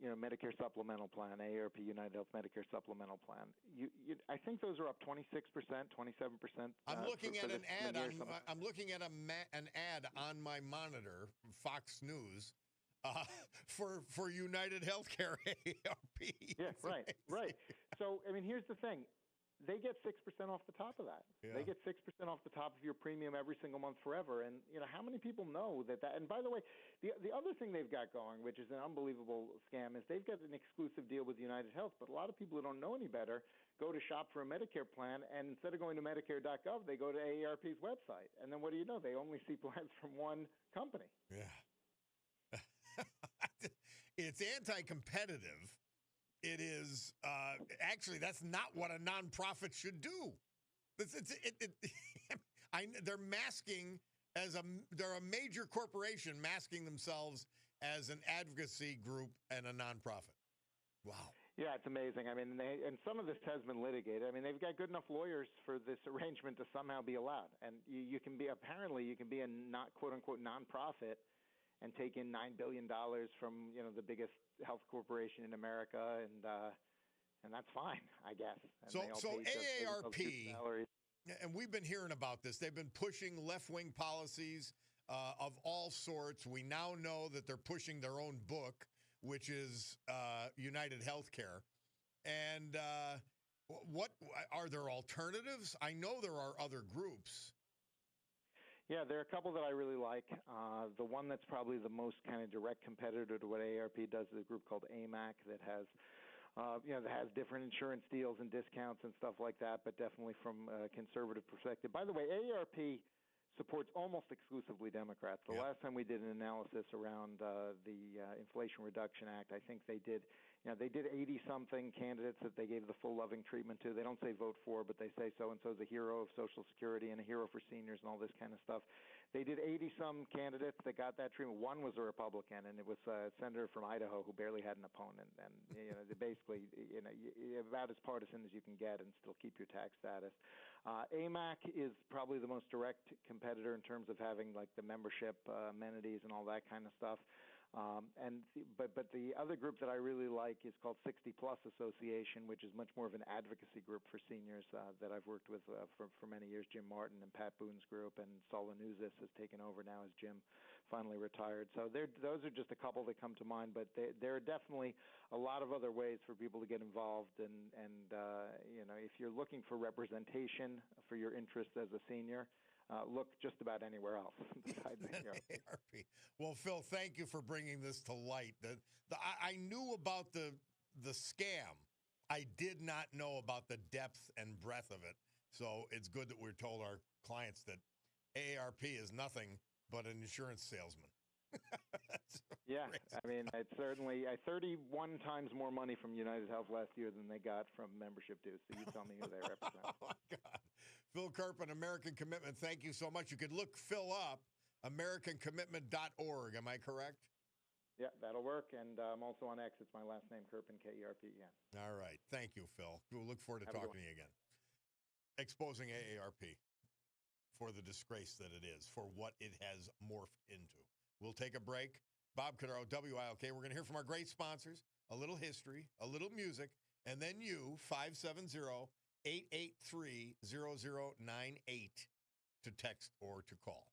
Medicare supplemental plan, AARP United Health Medicare supplemental plan. I think those are up 26%, 27%.
I'm looking at an ad. I'm looking at an ad on my monitor, Fox News, for United Healthcare AARP.
Yeah, right. So I mean, here's the thing. They get 6% off the top of that. Yeah. They get 6% off the top of your premium every single month forever. And how many people know that? And by the way, the other thing they've got going, which is an unbelievable scam, is they've got an exclusive deal with United Health. But a lot of people who don't know any better go to shop for a Medicare plan, and instead of going to Medicare.gov, they go to AARP's website. And then what do you know? They only see plans from one company.
Yeah. It's anti-competitive. It is actually, that's not what a nonprofit should do. They're masking they're a major corporation masking themselves as an advocacy group and a nonprofit. Wow.
Yeah, it's amazing. I mean, and some of this has been litigated. I mean, they've got good enough lawyers for this arrangement to somehow be allowed. And you can be a not quote unquote nonprofit and take in $9 billion from the biggest health corporation in America, and that's fine, I guess. And
so AARP, and we've been hearing about this. They've been pushing left-wing policies of all sorts. We now know that they're pushing their own book, which is United Healthcare. And what are there alternatives? I know there are other groups.
Yeah, there are a couple that I really like. The one that's probably the most kind of direct competitor to what AARP does is a group called AMAC that has, that has different insurance deals and discounts and stuff like that, but definitely from a conservative perspective. By the way, AARP supports almost exclusively Democrats. The last time we did an analysis around the Inflation Reduction Act, I think they did 80-something candidates that they gave the full loving treatment to. They don't say vote for, but they say so-and-so is a hero of Social Security and a hero for seniors and all this kind of stuff. They did 80-some candidates that got that treatment. One was a Republican, and it was a senator from Idaho who barely had an opponent. And they basically, you're about as partisan as you can get and still keep your tax status. AMAC is probably the most direct competitor in terms of having like the membership amenities and all that kind of stuff. But the other group that I really like is called 60 Plus Association, which is much more of an advocacy group for seniors that I've worked with for many years. Jim Martin and Pat Boone's group, and Solanuzis has taken over now as Jim finally retired. So those are just a couple that come to mind, but there are definitely a lot of other ways for people to get involved. And if you're looking for representation for your interest as a senior, look just about anywhere else besides AARP.
Well, Phil, thank you for bringing this to light. I knew about the scam. I did not know about the depth and breadth of it. So it's good that we're told our clients that AARP is nothing but an insurance salesman.
Yeah, I mean, it's certainly 31 times more money from United Health last year than they got from membership dues. So you tell me who they represent.
Oh, my God. Phil Kerpen, American Commitment, thank you so much. You could look Phil up, AmericanCommitment.org. Am I correct?
Yeah, that'll work. And I'm also on X. It's my last name, Kerpen, Kerpen.
All right. Thank you, Phil. We'll look forward to talking to you again. Exposing AARP for the disgrace that it is, for what it has morphed into. We'll take a break. Bob Cordaro, WILK. We're going to hear from our great sponsors, a little history, a little music, and then you, 570-883-0098 to text or to call.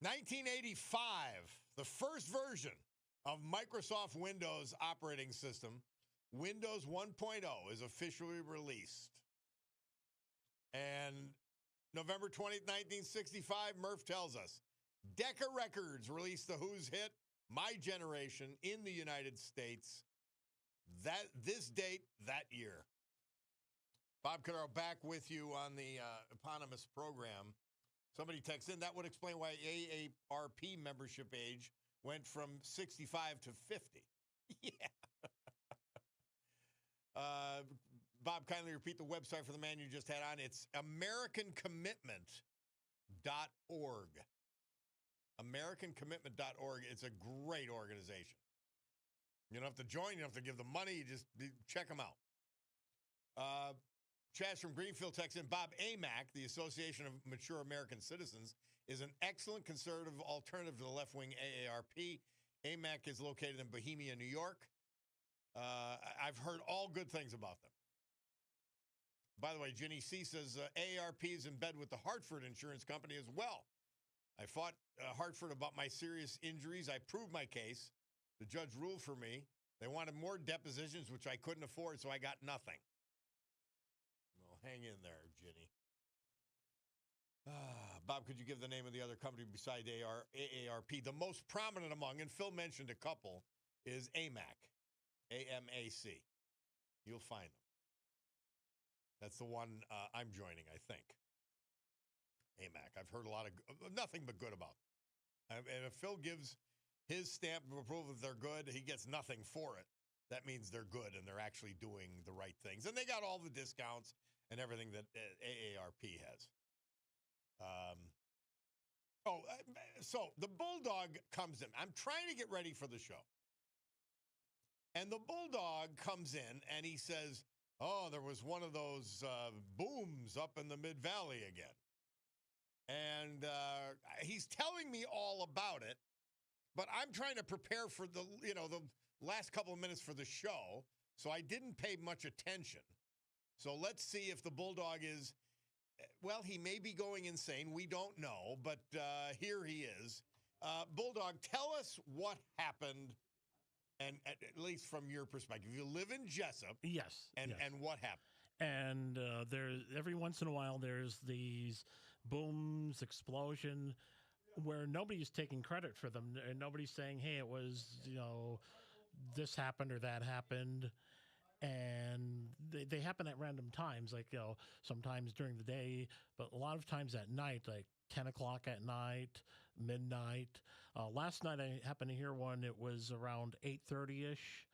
1985, the first version of Microsoft Windows operating system, Windows 1.0, is officially released. And November 20th, 1965, Murph tells us, Decca Records released the Who's hit, My Generation, in the United States. This date, that year. Bob Cordaro back with you on the eponymous program. Somebody texts in, that would explain why AARP membership age went from 65 to 50. Yeah. Bob, kindly repeat the website for the man you just had on. It's AmericanCommitment.org. AmericanCommitment.org. It's a great organization. You don't have to join. You don't have to give them money. You just check them out. Chaz from Greenfield texts in, Bob, AMAC, the Association of Mature American Citizens, is an excellent conservative alternative to the left-wing AARP. AMAC is located in Bohemia, New York. I've heard all good things about them. By the way, Ginny C says AARP is in bed with the Hartford Insurance Company as well. I fought Hartford about my serious injuries. I proved my case. The judge ruled for me. They wanted more depositions, which I couldn't afford, so I got nothing. Well, hang in there, Ginny. Bob, could you give the name of the other company beside AARP? The most prominent among, and Phil mentioned a couple, is AMAC. AMAC. You'll find them. That's the one I'm joining, I think. AMAC. I've heard a lot of nothing but good about them. And if Phil gives his stamp of approval that they're good, he gets nothing for it. That means they're good and they're actually doing the right things. And they got all the discounts and everything that AARP has. So the Bulldog comes in. I'm trying to get ready for the show. And the Bulldog comes in and he says, oh, there was one of those booms up in the Mid-Valley again. And he's telling me all about it, but I'm trying to prepare for the last couple of minutes for the show, so I didn't pay much attention. So let's see if the Bulldog is, well, he may be going insane. We don't know, but here he is. Bulldog, tell us what happened, and at least from your perspective. You live in Jessup.
Yes.
And what happened?
And every once in a while, there's these booms, explosion, where nobody's taking credit for them. And nobody's saying, hey, it was, this happened or that happened. And they happen at random times, like, sometimes during the day, but a lot of times at night, like 10 o'clock at night, midnight. Last night, I happened to hear one. It was around 8:30-ish.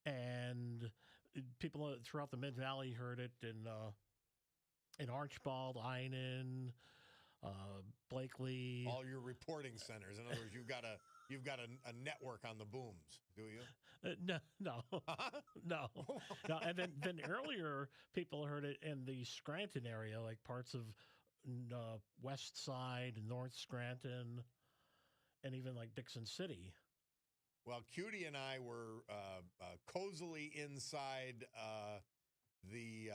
And people throughout the Mid-Valley heard it in Archbald, Einan, Blakely.
All your reporting centers. In other words, you've got a network on the booms, do you?
No. No. And then earlier, people heard it in the Scranton area, like parts of West Side, North Scranton, and even like Dixon City.
Well, Cutie and I were cozily inside the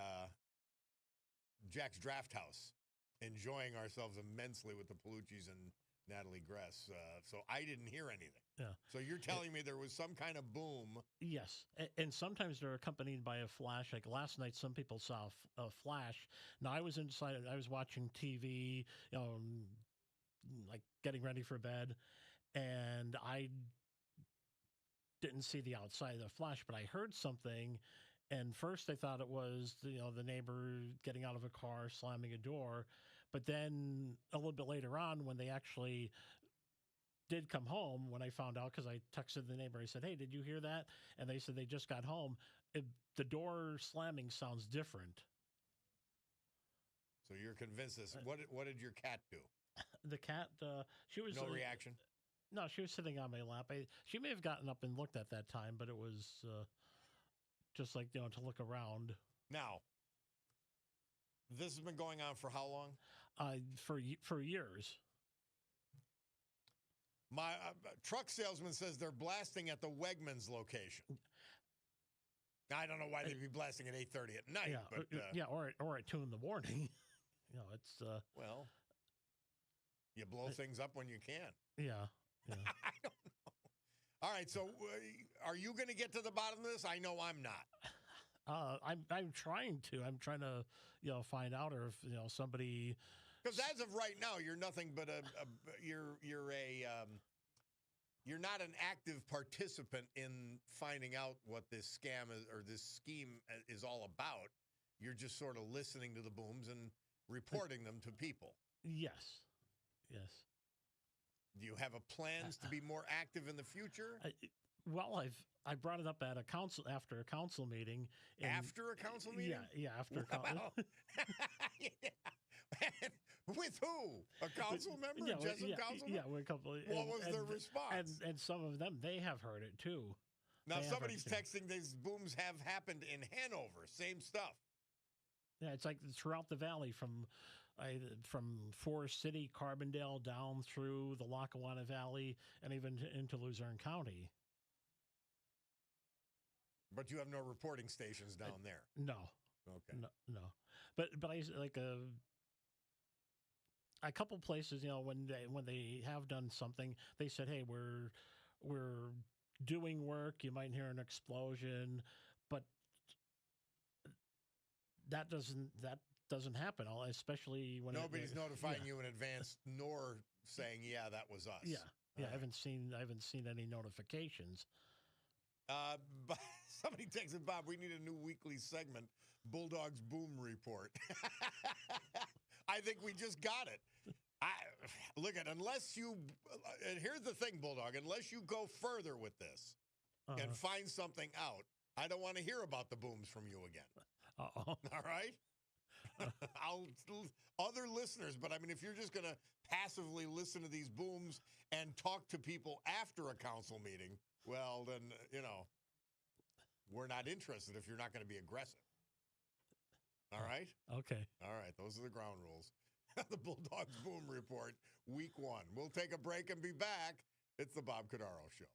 Jack's Draft House, enjoying ourselves immensely with the Palucci's and Natalie Gress. So I didn't hear anything.
Yeah.
So you're telling me there was some kind of boom.
Yes. And sometimes they're accompanied by a flash. Like last night, some people saw a flash. Now, I was inside, I was watching TV, like getting ready for bed, and I didn't see the outside of the flash, but I heard something. And first I thought it was, the neighbor getting out of a car, slamming a door. But then a little bit later on, when they actually did come home, when I found out, because I texted the neighbor, I said, hey, did you hear that? And they said they just got home. The door slamming sounds different.
So you're convinced this. What did your cat do?
The cat, she was...
No reaction?
No, she was sitting on my lap. She may have gotten up and looked at that time, but it was just like, to look around.
Now, this has been going on for how long?
For years.
My truck salesman says they're blasting at the Wegmans location. I don't know why they'd be blasting at 8:30 at night.
Yeah,
but,
or at 2 in the morning. It's...
Well, You blow things up when you can.
Yeah. Yeah.
I don't know. All right, so are you going to get to the bottom of this? I know I'm not.
I'm trying to. I'm trying to, find out or if somebody.
Because as of right now, you're nothing but you're not an active participant in finding out what this scam is, or this scheme is all about. You're just sort of listening to the booms and reporting them to people.
Yes. Yes.
Do you have plans to be more active in the future?
I brought it up at after a council meeting.
After a council meeting?
Yeah, after a council.
With who? A council member? A Jessup council member?
Yeah, with a couple.
What was their response?
And some of them, they have heard it too.
Now, somebody's texting these booms have happened in Hanover. Same stuff.
Yeah, it's like throughout the valley from Forest City, Carbondale, down through the Lackawanna Valley, and even into Luzerne County.
But you have no reporting stations down there.
No.
Okay.
No. But I like a couple places, when they have done something, they said, "Hey, we're doing work. You might hear an explosion," but that doesn't happen. Especially when
nobody's notifying you in advance, nor saying, "Yeah, that was us."
Yeah. I haven't seen any notifications.
But somebody texted Bob, we need a new weekly segment, Bulldog's Boom Report. I think we just got it. Unless you, and here's the thing, Bulldog, unless you go further with this and find something out, I don't want to hear about the booms from you again.
Uh-oh.
All right? Other listeners, but I mean, if you're just going to passively listen to these booms and talk to people after a council meeting, well, then, we're not interested if you're not going to be aggressive. All right?
Okay.
All right. Those are the ground rules. The Bulldogs Boom Report, week 1. We'll take a break and be back. It's the Bob Cordaro Show.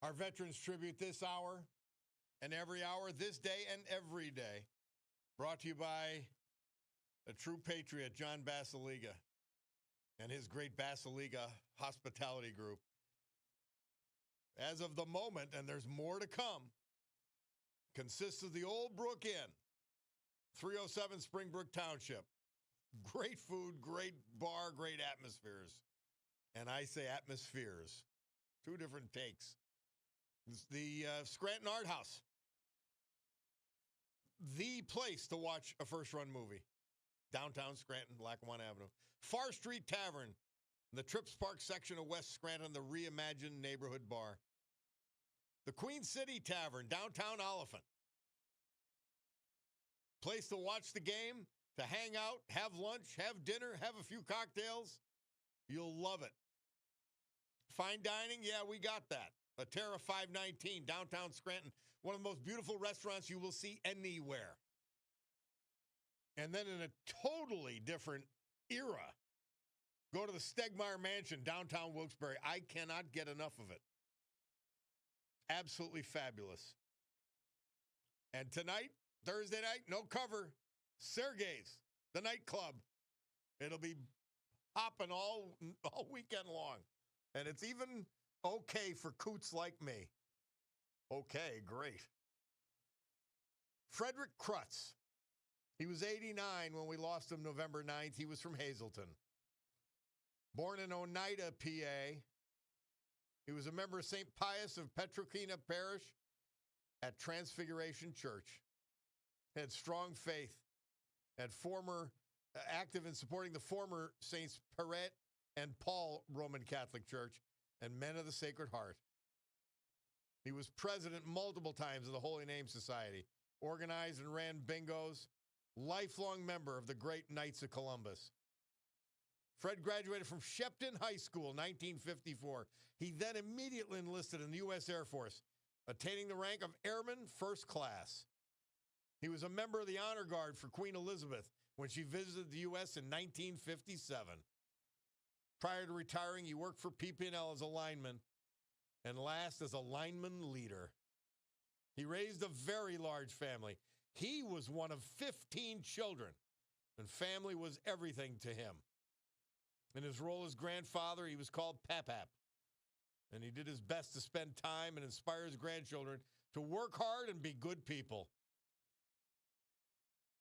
Our Veterans Tribute this hour and every hour, this day and every day. Brought to you by a true patriot, John Basiliga, and his great Basiliga Hospitality Group. As of the moment, and there's more to come, consists of the Old Brook Inn, 307 Springbrook Township. Great food, great bar, great atmospheres. And I say atmospheres. Two different takes. It's the Scranton Art House. The place to watch a first-run movie. Downtown Scranton, Lackawanna Avenue. Far Street Tavern, the Trips Park section of West Scranton, the reimagined neighborhood bar. The Queen City Tavern, downtown Oliphant. Place to watch the game, to hang out, have lunch, have dinner, have a few cocktails. You'll love it. Fine dining, yeah, we got that. A Terra 519, downtown Scranton. One of the most beautiful restaurants you will see anywhere. And then in a totally different era, go to the Stegmeyer Mansion, downtown Wilkes-Barre. I cannot get enough of it. Absolutely fabulous. And tonight, Thursday night, no cover. Sergei's, the nightclub. It'll be hopping all weekend long. And it's even okay for coots like me. Okay, great. Frederick Krutz. He was 89 when we lost him November 9th. He was from Hazleton. Born in Oneida, PA. He was a member of St. Pius of Petrokina Parish at Transfiguration Church. Had strong faith. Had former active in supporting the former Saints Perret and Paul Roman Catholic Church and Men of the Sacred Heart. He was president multiple times of the Holy Name Society, organized and ran bingos, lifelong member of the great Knights of Columbus. Fred graduated from Shepton High School, 1954. He then immediately enlisted in the U.S. Air Force, attaining the rank of Airman First Class. He was a member of the Honor Guard for Queen Elizabeth when she visited the U.S. in 1957. Prior to retiring, he worked for PP&L as a lineman and last as a lineman leader. He raised a very large family. He was one of 15 children, and family was everything to him. In his role as grandfather, he was called Papap, and he did his best to spend time and inspire his grandchildren to work hard and be good people.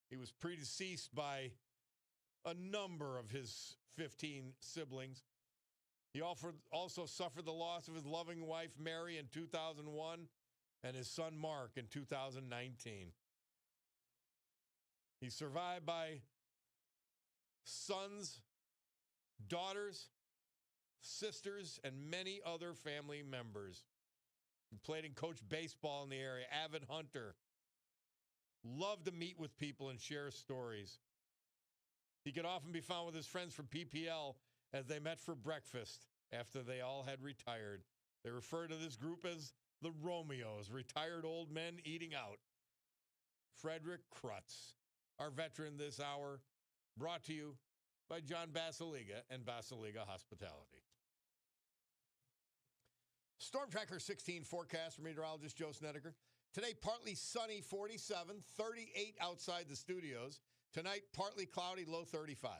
He was predeceased by a number of his 15 siblings. He also suffered the loss of his loving wife, Mary, in 2001, and his son, Mark, in 2019. He's survived by sons, daughters, sisters, and many other family members. He played and coached baseball in the area, avid hunter. Loved to meet with people and share stories. He could often be found with his friends from PPL as they met for breakfast after they all had retired. They refer to this group as the Romeos, retired old men eating out. Frederick Krutz, our veteran this hour, brought to you by John Basiliga and Basiliga Hospitality. Storm Tracker 16 forecast from meteorologist Joe Snedeker. Today, partly sunny, 47, 38 outside the studios. Tonight, partly cloudy, low 35.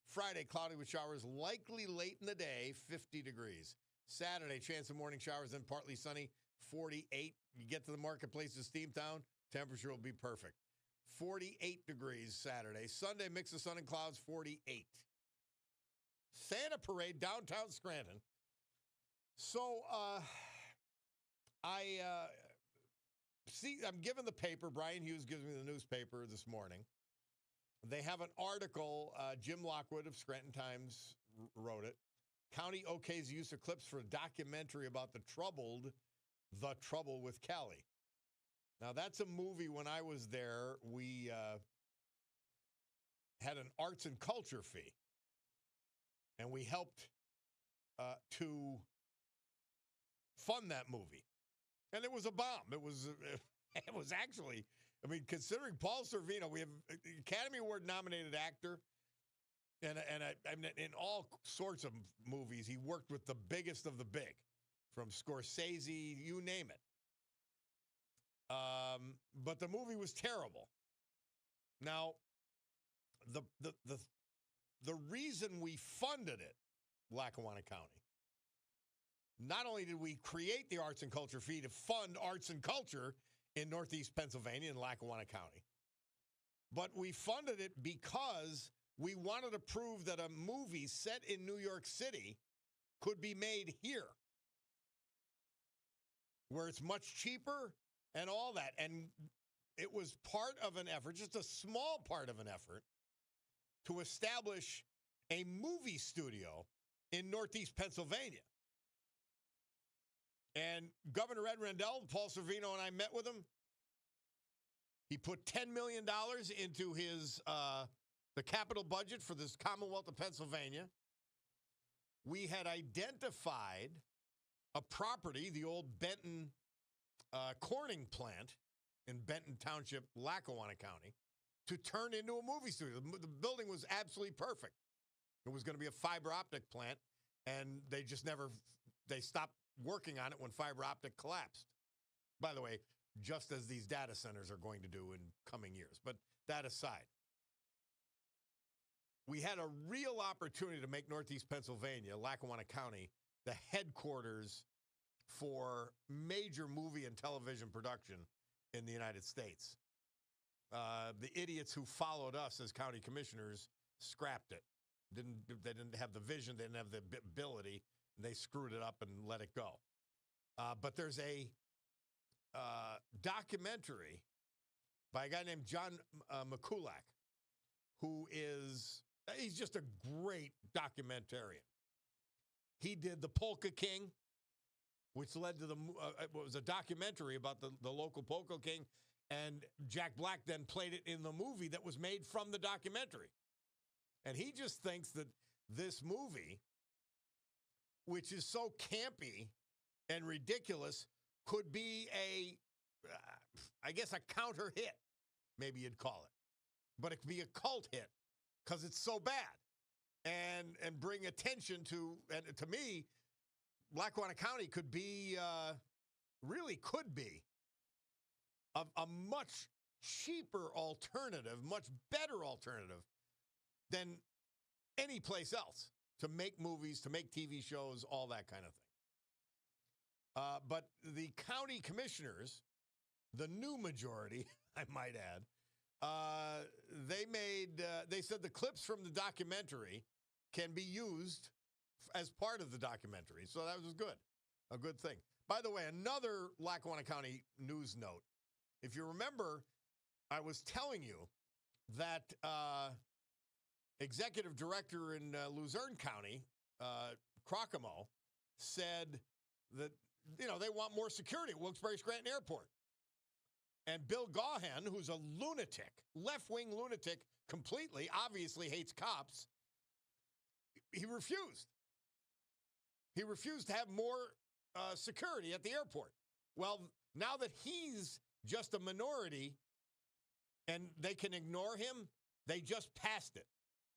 Friday, cloudy with showers, likely late in the day, 50 degrees. Saturday, chance of morning showers, then partly sunny, 48. You get to the marketplace of Steamtown, temperature will be perfect. 48 degrees Saturday. Sunday, mix of sun and clouds, 48. Santa Parade, downtown Scranton. So, I'm given the paper. Brian Hughes gives me the newspaper this morning. They have an article. Jim Lockwood of Scranton Times wrote it. County OK's use of clips for a documentary about the Trouble with Kelly. Now, that's a movie. When I was there, we had an arts and culture fee. And we helped to fund that movie. And it was a bomb. It was actually, I mean, considering Paul Sorvino, we have Academy Award nominated actor, and in all sorts of movies, he worked with the biggest of the big, from Scorsese, you name it. But the movie was terrible. Now, the reason we funded it, Lackawanna County, not only did we create the Arts and Culture Fee to fund arts and culture in Northeast Pennsylvania and Lackawanna County, but we funded it because we wanted to prove that a movie set in New York City could be made here, where it's much cheaper and all that. And it was part of an effort, just a small part of an effort, to establish a movie studio in Northeast Pennsylvania. And Governor Ed Rendell, Paul Servino, and I met with him. He put $10 million into his the capital budget for this Commonwealth of Pennsylvania. We had identified a property, the old Benton Corning plant in Benton Township, Lackawanna County, to turn into a movie studio. The building was absolutely perfect. It was going to be a fiber optic plant, and they stopped working on it when fiber optic collapsed. By the way, just as these data centers are going to do in coming years. But that aside, we had a real opportunity to make Northeast Pennsylvania, Lackawanna County, the headquarters for major movie and television production in the United States. The idiots who followed us as county commissioners scrapped it. They didn't have the vision, they didn't have the ability, and they screwed it up and let it go. But there's a documentary by a guy named John McCulloch, he's just a great documentarian. He did The Polka King, which led to it was a documentary about the local Polka King, and Jack Black then played it in the movie that was made from the documentary. And he just thinks that this movie, which is so campy and ridiculous, could be I guess a counter hit, maybe you'd call it. But it could be a cult hit because it's so bad and bring attention to me, Lackawanna County could be, really could be a much cheaper alternative, much better alternative than any place else to make movies, to make TV shows, all that kind of thing. But the county commissioners, the new majority, I might add, they said the clips from the documentary can be used as part of the documentary. So that was good, a good thing. By the way, another Lackawanna County news note. If you remember, I was telling you that executive director in Luzerne County, Crocomo, said that, they want more security at Wilkes-Barre-Scranton Airport. And Bill Gaughan, who's a lunatic, left-wing lunatic, completely, obviously hates cops, he refused. He refused to have more security at the airport. Well, now that he's just a minority and they can ignore him, they just passed it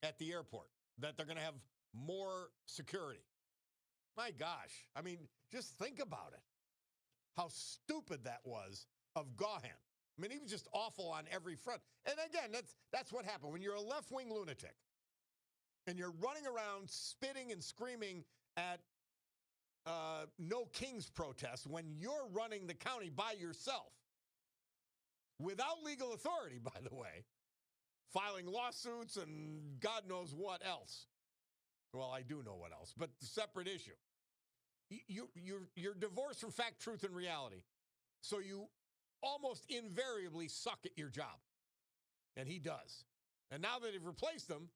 at the airport, that they're going to have more security. My gosh. I mean, just think about it. How stupid that was of Gaughan. I mean, he was just awful on every front. And again, that's what happened. When you're a left-wing lunatic and you're running around spitting and screaming at No Kings protests when you're running the county by yourself, without legal authority, by the way, filing lawsuits and God knows what else. Well, I do know what else, but separate issue. You're divorced from fact, truth, and reality. So you almost invariably suck at your job. And he does. And now that they've replaced him,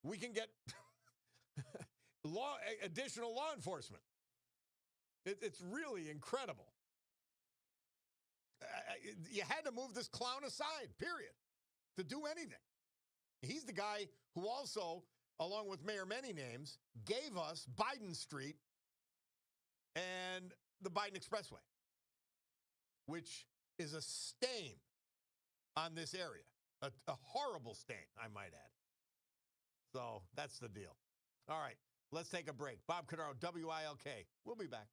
we can get additional law enforcement. It's really incredible. You had to move this clown aside, period, to do anything. He's the guy who also, along with Mayor Many Names, gave us Biden Street and the Biden Expressway, which is a stain on this area, a horrible stain, I might add. So that's the deal. All right. Let's take a break. Bob Cordaro, WILK. We'll be back.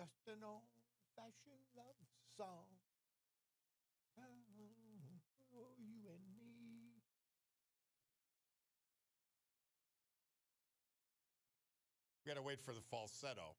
Just an old-fashioned love song. Oh, you and me. We got to wait for the falsetto.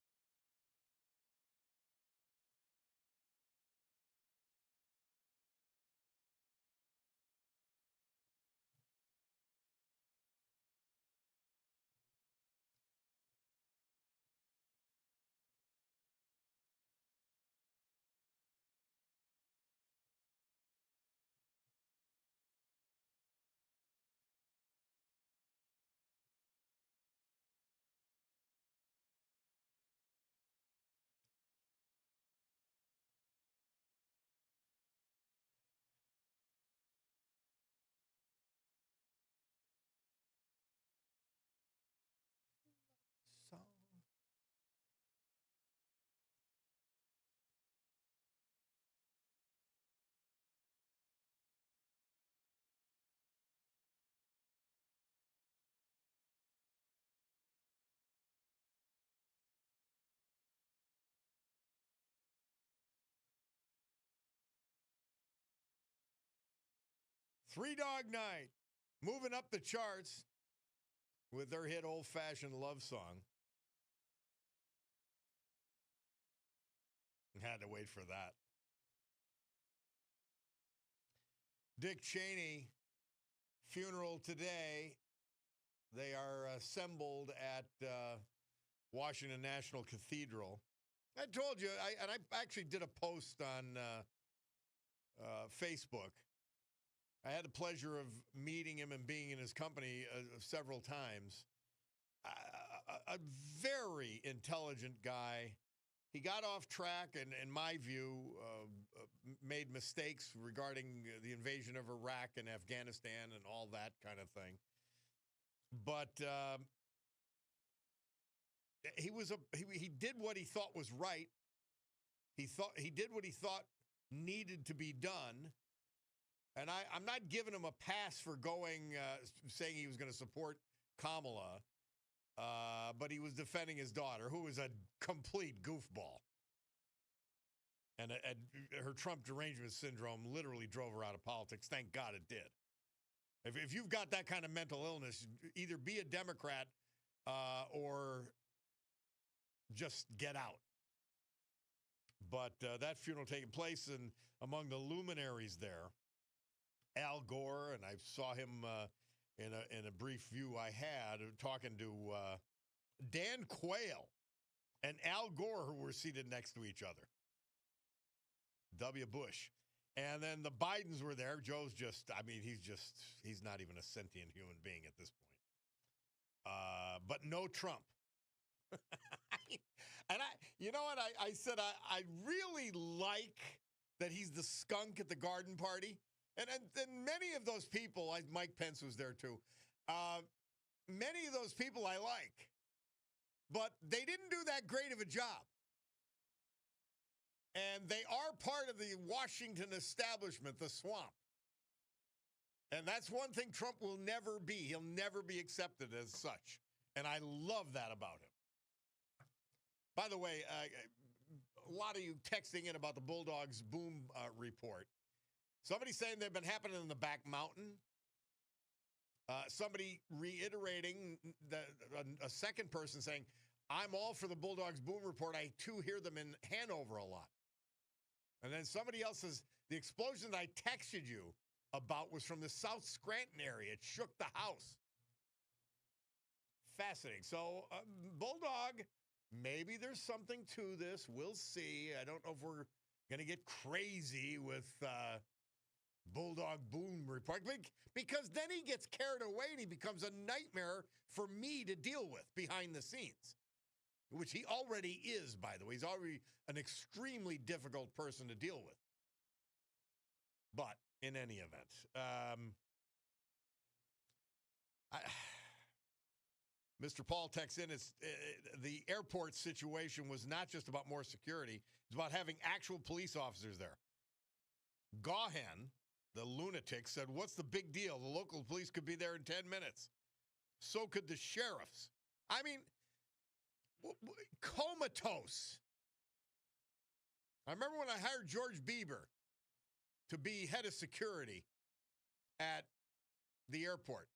Song. Three Dog Night, moving up the charts with their hit Old-Fashioned Love Song. Had to wait for that. Dick Cheney, funeral today. They are assembled at Washington National Cathedral. I told you, I actually did a post on Facebook. I had the pleasure of meeting him and being in his company several times. A very intelligent guy. He got off track and, in my view, made mistakes regarding the invasion of Iraq and Afghanistan and all that kind of thing. But he did what he thought was right. He did what he thought needed to be done. And I'm not giving him a pass for saying he was going to support Kamala, but he was defending his daughter, who was a complete goofball. And her Trump derangement syndrome literally drove her out of politics. Thank God it did. If you've got that kind of mental illness, either be a Democrat or just get out. But that funeral taking place, and among the luminaries there, Al Gore, and I saw him in a brief view I had talking to Dan Quayle and Al Gore, who were seated next to each other. W. Bush. And then the Bidens were there. Joe's he's not even a sentient human being at this point. But no Trump. And you know what? I said I really like that he's the skunk at the garden party. And many of those people, Mike Pence was there too, many of those people I like. But they didn't do that great of a job. And they are part of the Washington establishment, the swamp. And that's one thing Trump will never be. He'll never be accepted as such. And I love that about him. By the way, a lot of you texting in about the Bulldogs boom report. Somebody saying they've been happening in the back mountain. Somebody reiterating, a second person saying, I'm all for the Bulldogs boom report. I, too, hear them in Hanover a lot. And then somebody else says, the explosion that I texted you about was from the South Scranton area. It shook the house. Fascinating. So, Bulldog, maybe there's something to this. We'll see. I don't know if we're going to get crazy with Bulldog boom report, because then he gets carried away and he becomes a nightmare for me to deal with behind the scenes, which he already is, by the way. He's already an extremely difficult person to deal with. But in any event, Mr. Paul texts in, the airport situation was not just about more security. It's about having actual police officers there. Gahan, the lunatic, said, what's the big deal? The local police could be there in 10 minutes. So could the sheriffs. I mean, comatose. I remember when I hired George Bieber to be head of security at the airport.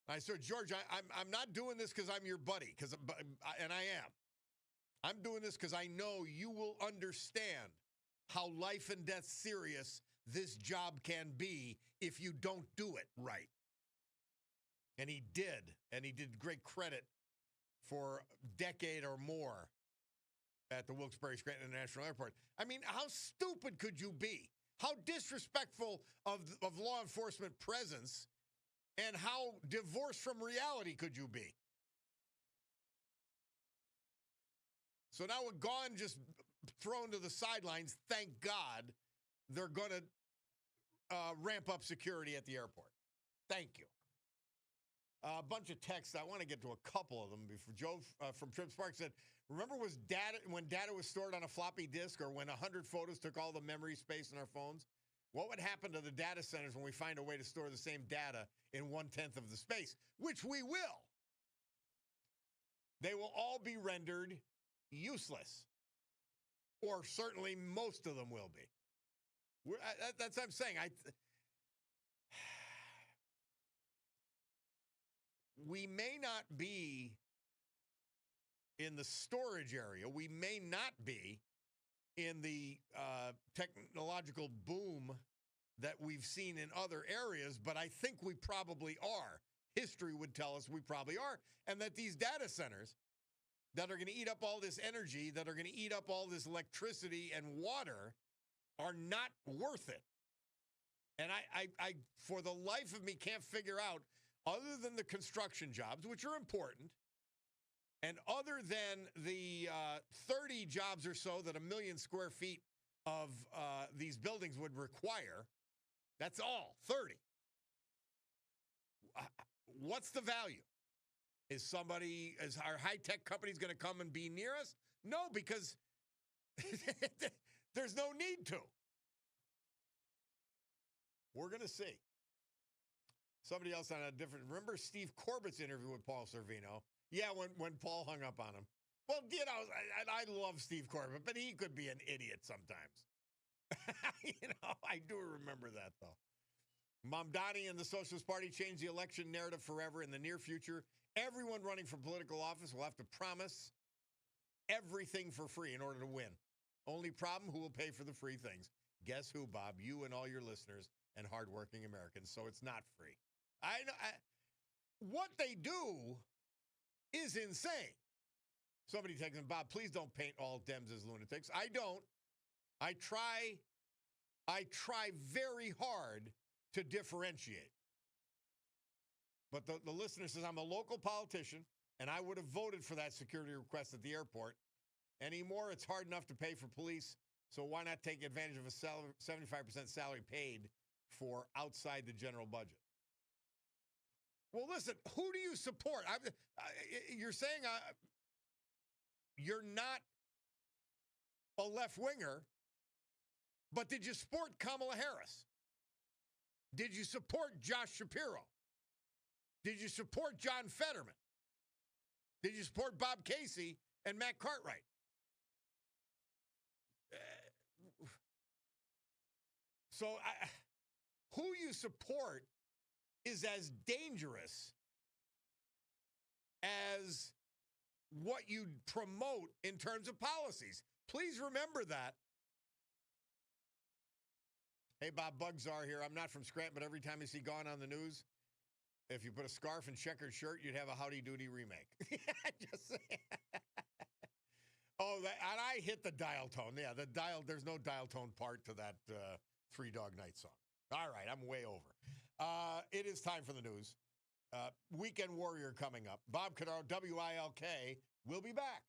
I said, George, I'm not doing this because I'm your buddy, and I am. I'm doing this because I know you will understand how life and death serious this job can be if you don't do it right. And he did, and he did great credit for a decade or more at the Wilkes-Barre-Scranton International Airport. I mean, how stupid could you be? How disrespectful of law enforcement presence and how divorced from reality could you be? So now with Gone just thrown to the sidelines, thank God they're going to ramp up security at the airport. Thank you. A bunch of texts. I want to get to a couple of them. Before Joe from Trip Spark said, remember when data was stored on a floppy disk, or when 100 photos took all the memory space in our phones? What would happen to the data centers when we find a way to store the same data in 1/10 of the space? Which we will. They will all be rendered useless. Or certainly most of them will be. That's what I'm saying. We may not be in the storage area. We may not be in the technological boom that we've seen in other areas, but I think we probably are. History would tell us we probably are, and that these data centers that are going to eat up all this energy, that are going to eat up all this electricity and water, are not worth it. And I for the life of me, can't figure out, other than the construction jobs, which are important, and other than the 30 jobs or so that 1 million square feet of these buildings would require, that's all, 30. What's the value? Is our high-tech companies going to come and be near us? No, because there's no need to. We're going to see. Somebody else on a different, remember Steve Corbett's interview with Paul Sorvino? Yeah, when Paul hung up on him. Well, you know, I love Steve Corbett, but he could be an idiot sometimes. I do remember that, though. Mamdani and the Socialist Party changed the election narrative forever. In the near future, everyone running for political office will have to promise everything for free in order to win. Only problem, who will pay for the free things? Guess who, Bob? You and all your listeners and hardworking Americans. So it's not free. I know. What they do is insane. Somebody texting, Bob, please don't paint all Dems as lunatics. I don't. I try very hard to differentiate. But the listener says, I'm a local politician, and I would have voted for that security request at the airport. Anymore, it's hard enough to pay for police, so why not take advantage of a 75% salary paid for outside the general budget? Well, listen, who do you support? You're saying you're not a left-winger, but did you support Kamala Harris? Did you support Josh Shapiro? Did you support John Fetterman? Did you support Bob Casey and Matt Cartwright? So who you support is as dangerous as what you promote in terms of policies. Please remember that. Hey, Bob Bugzar here. I'm not from Scranton, but every time you see Gone on the news, if you put a scarf and checkered shirt, you'd have a Howdy Doody remake. Just saying. And I hit the dial tone. Yeah, there's no dial tone part to that Three Dog Night song. All right, I'm way over. It is time for the news. Weekend Warrior coming up. Bob Cordaro, WILK, will be back.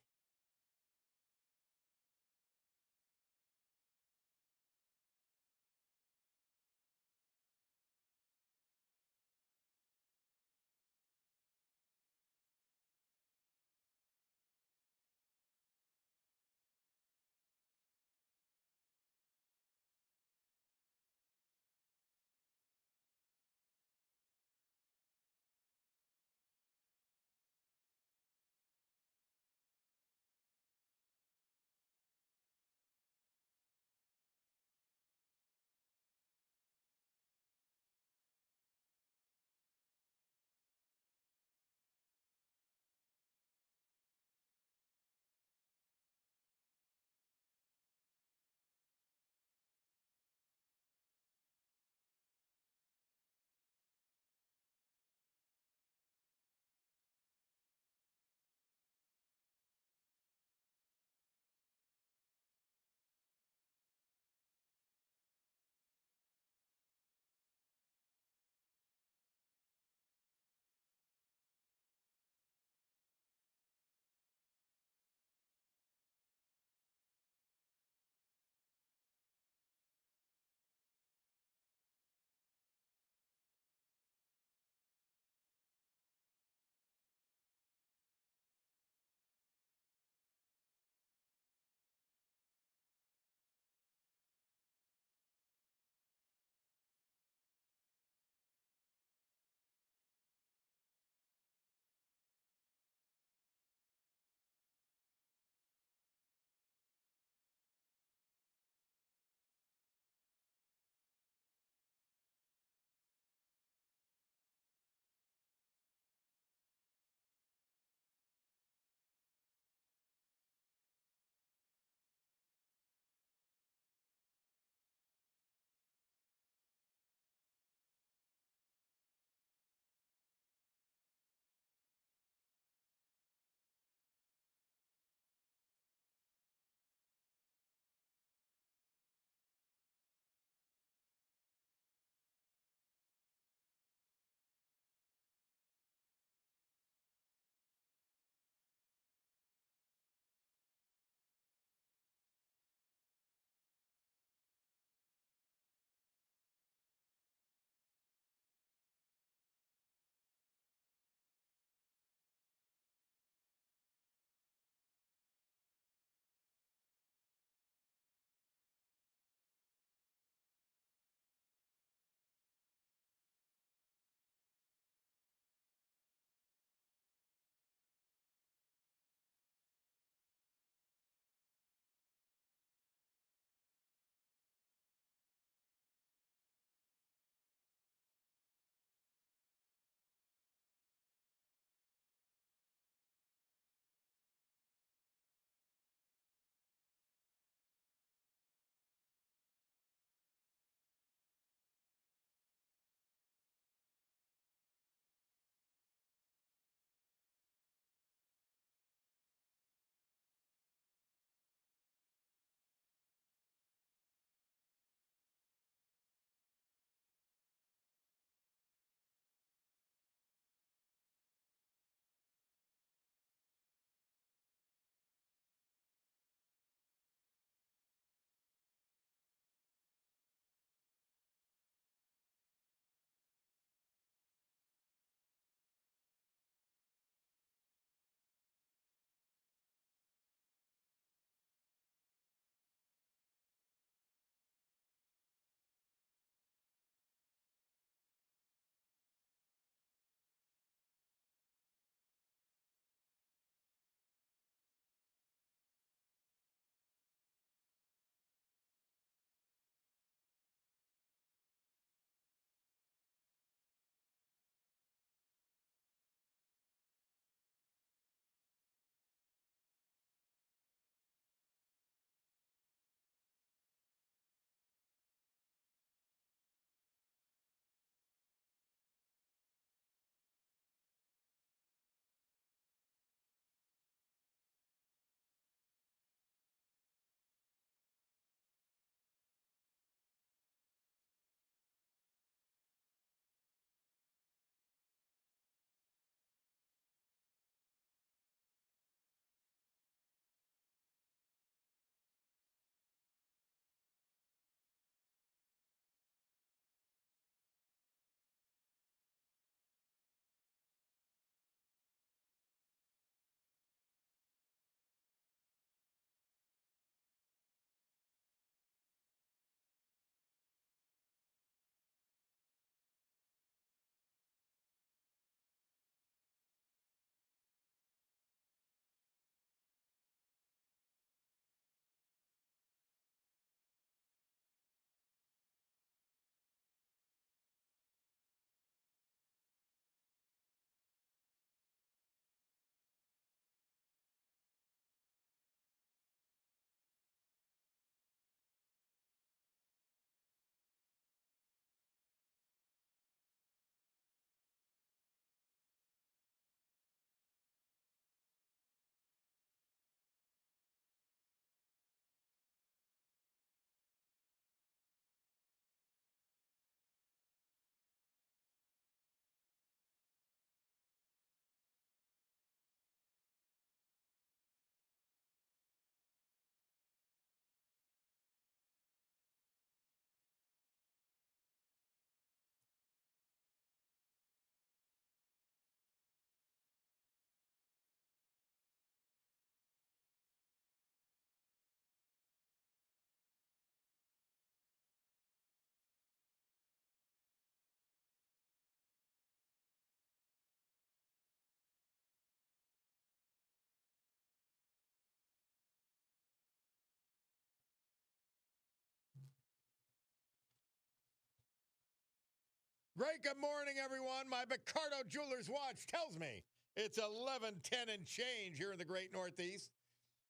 Great good morning, everyone. My Picardo Jewelers watch tells me it's 11:10 and change here in the great Northeast.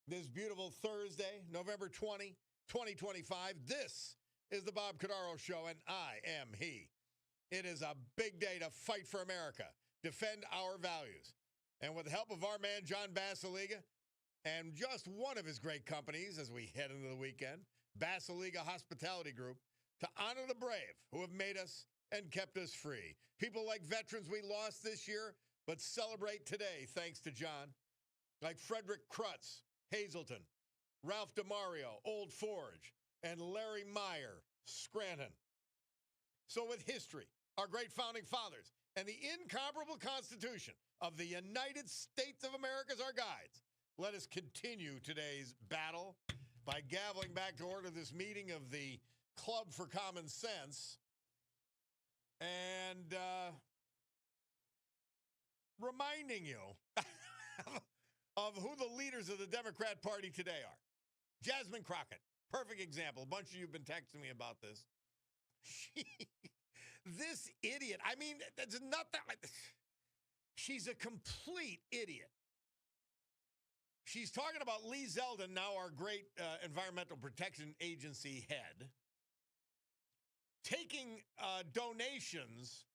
This beautiful Thursday, November 20, 2025. This is the Bob Cordaro Show, and I am he. It is a big day to fight for America, defend our values. And with the help of our man, John Basiliga, and just one of his great companies as we head into the weekend, Basiliga Hospitality Group, to honor the brave who have made us and kept us free. People like veterans we lost this year, but celebrate today thanks to John, like Frederick Krutz, Hazleton, Ralph DeMario, Old Forge, and Larry Meyer, Scranton. So with history, our great founding fathers, and the incomparable Constitution of the United States of America as our guides, let us continue today's battle by gaveling back to order this meeting of the Club for Common Sense and reminding you of who the leaders of the Democrat Party today are. Jasmine Crockett, perfect example. A bunch of you have been texting me about this. This idiot, I mean, that's nothing. She's a complete idiot. She's talking about Lee Zeldin, now our great Environmental Protection Agency head, taking donations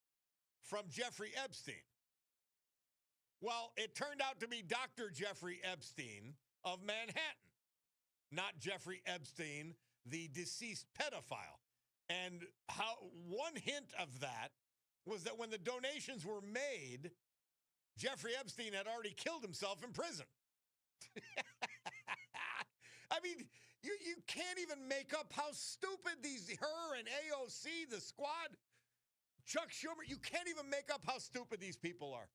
from Jeffrey Epstein. Well, it turned out to be Dr. Jeffrey Epstein of Manhattan, not Jeffrey Epstein, the deceased pedophile. And one hint of that was that when the donations were made, Jeffrey Epstein had already killed himself in prison. I mean, you can't even make up how stupid her and AOC, the squad, Chuck Schumer, you can't even make up how stupid these people are.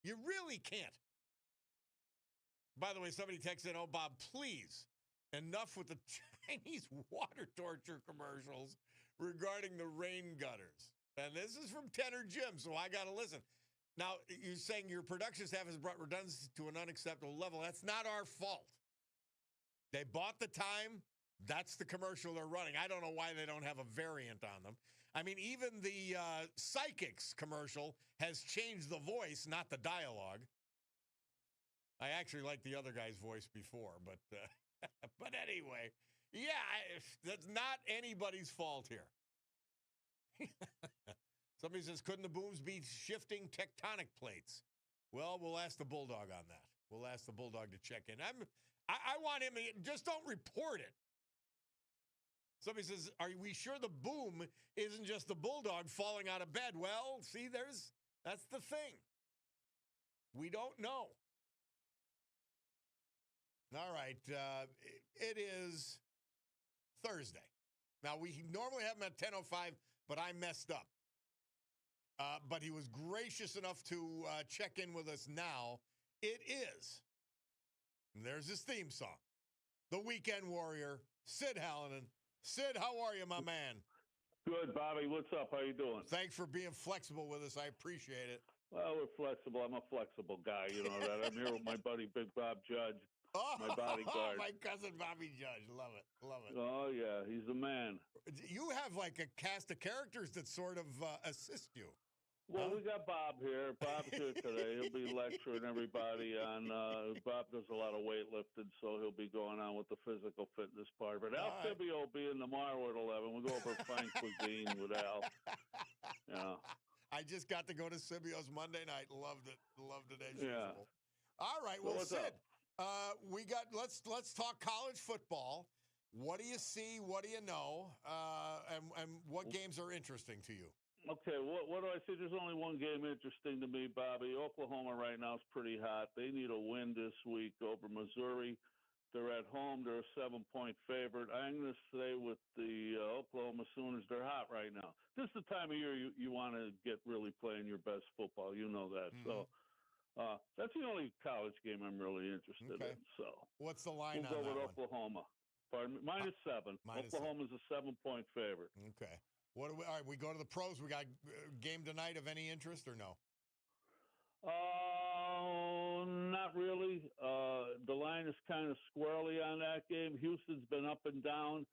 You really can't. By the way, somebody texted in, oh, Bob, please, enough with the Chinese water torture commercials regarding the rain gutters. And this is from Tenor Jim, so I got to listen. Now, you're saying your production staff has brought redundancy to an unacceptable level. That's not our fault. They bought the time. That's the commercial they're running. I don't know why they don't have a variant on them. I mean, even the Psychics commercial has changed the voice, not the dialogue. I actually liked the other guy's voice before, but but anyway, yeah, that's not anybody's fault here. Somebody says, couldn't the booms be shifting tectonic plates? Well, we'll ask the Bulldog on that. We'll ask the Bulldog to check in. I want him to, just don't report it. Somebody says, are we sure the boom isn't just the Bulldog falling out of bed? Well, see, that's the thing. We don't know. All right. It is Thursday. Now, we normally have him at 10:05, but I messed up. But he was gracious enough to check in with us now. It is. And there's his theme song. The Weekend Warrior, Sid Hallinan. Sid, how are you, my man?
Good, Bobby. What's up? How you doing?
Thanks for being flexible with us. I appreciate it.
Well, we're flexible. I'm a flexible guy. You know that. I'm here with my buddy, Big Bob Judge, my bodyguard.
My cousin, Bobby Judge. Love it. Love it.
Oh, yeah. He's the man.
You have like a cast of characters that sort of assist you.
Well, we got Bob here. Bob's here today. He'll be lecturing everybody on. Bob does a lot of weightlifting, so he'll be going on with the physical fitness part. But Al Fibio will be in tomorrow at 11. We'll go over fine cuisine with Al. Yeah.
I just got to go to Sibio's Monday night. Loved it. Loved it as
yeah.
usual. All right. Well,
what's
Sid,
up?
we got. Let's talk college football. What do you see? What do you know? And what games are interesting to you?
Okay, what do I see? There's only one game interesting to me, Bobby. Oklahoma right now is pretty hot. They need a win this week over Missouri. They're at home. They're a 7-point favorite. I'm going to stay with the Oklahoma Sooners. They're hot right now. This is the time of year you want to get really playing your best football. You know that. Mm-hmm. So that's the only college game I'm really interested in. So
what's the line
we'll
on
go with
that
Oklahoma. Pardon me? -7. Oklahoma's a 7-point favorite.
Okay. All right, we go to the pros. We got game tonight of any interest or no?
Not really. The line is kind of squirrely on that game. Houston's been up and down.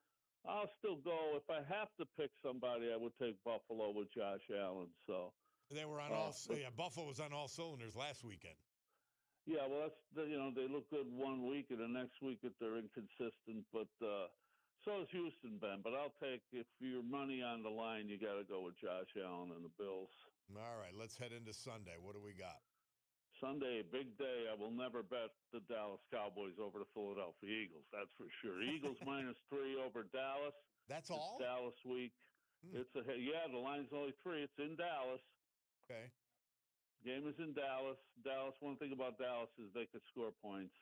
I'll still go. If I have to pick somebody, I would take Buffalo with Josh Allen. So
They were on Buffalo was on all cylinders last weekend.
yeah, well, they look good one week, and the next week if they're inconsistent. But so is Houston, Ben. But I'll take, if your money on the line, you got to go with Josh Allen and the Bills.
All right, let's head into Sunday. What do we got?
Sunday, big day. I will never bet the Dallas Cowboys over the Philadelphia Eagles. That's for sure. Eagles -3 over Dallas.
That's
it's
all?
Dallas week. The line's only 3. It's in Dallas.
Okay.
Game is in Dallas. One thing about Dallas is they could score points.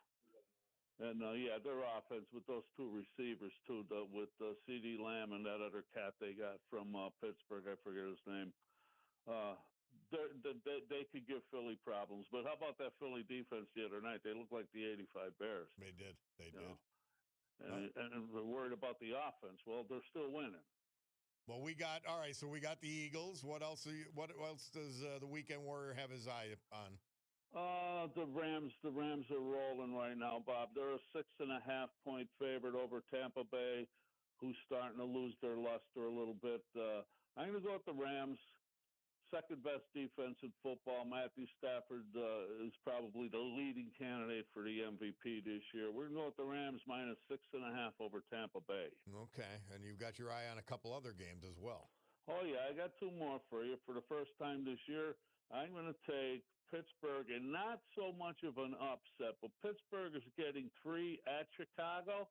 And, their offense with those two receivers, too, with C.D. Lamb and that other cat they got from Pittsburgh. I forget his name. They could give Philly problems. But how about that Philly defense the other night? They looked like the '85 Bears.
They did.
And we're worried about the offense. Well, they're still winning.
Well, we got the Eagles. What else does the Weekend Warrior have his eye on?
The Rams are rolling right now, Bob. They're a 6.5-point favorite over Tampa Bay, who's starting to lose their luster a little bit. I'm going to go with the Rams. Second best defense in football. Matthew Stafford is probably the leading candidate for the MVP this year. We're going to go with the Rams -6.5 over Tampa Bay.
Okay, and you've got your eye on a couple other games as well.
Oh, yeah, I got 2 more for you. For the first time this year, I'm going to take Pittsburgh, and not so much of an upset, but Pittsburgh is getting 3 at Chicago.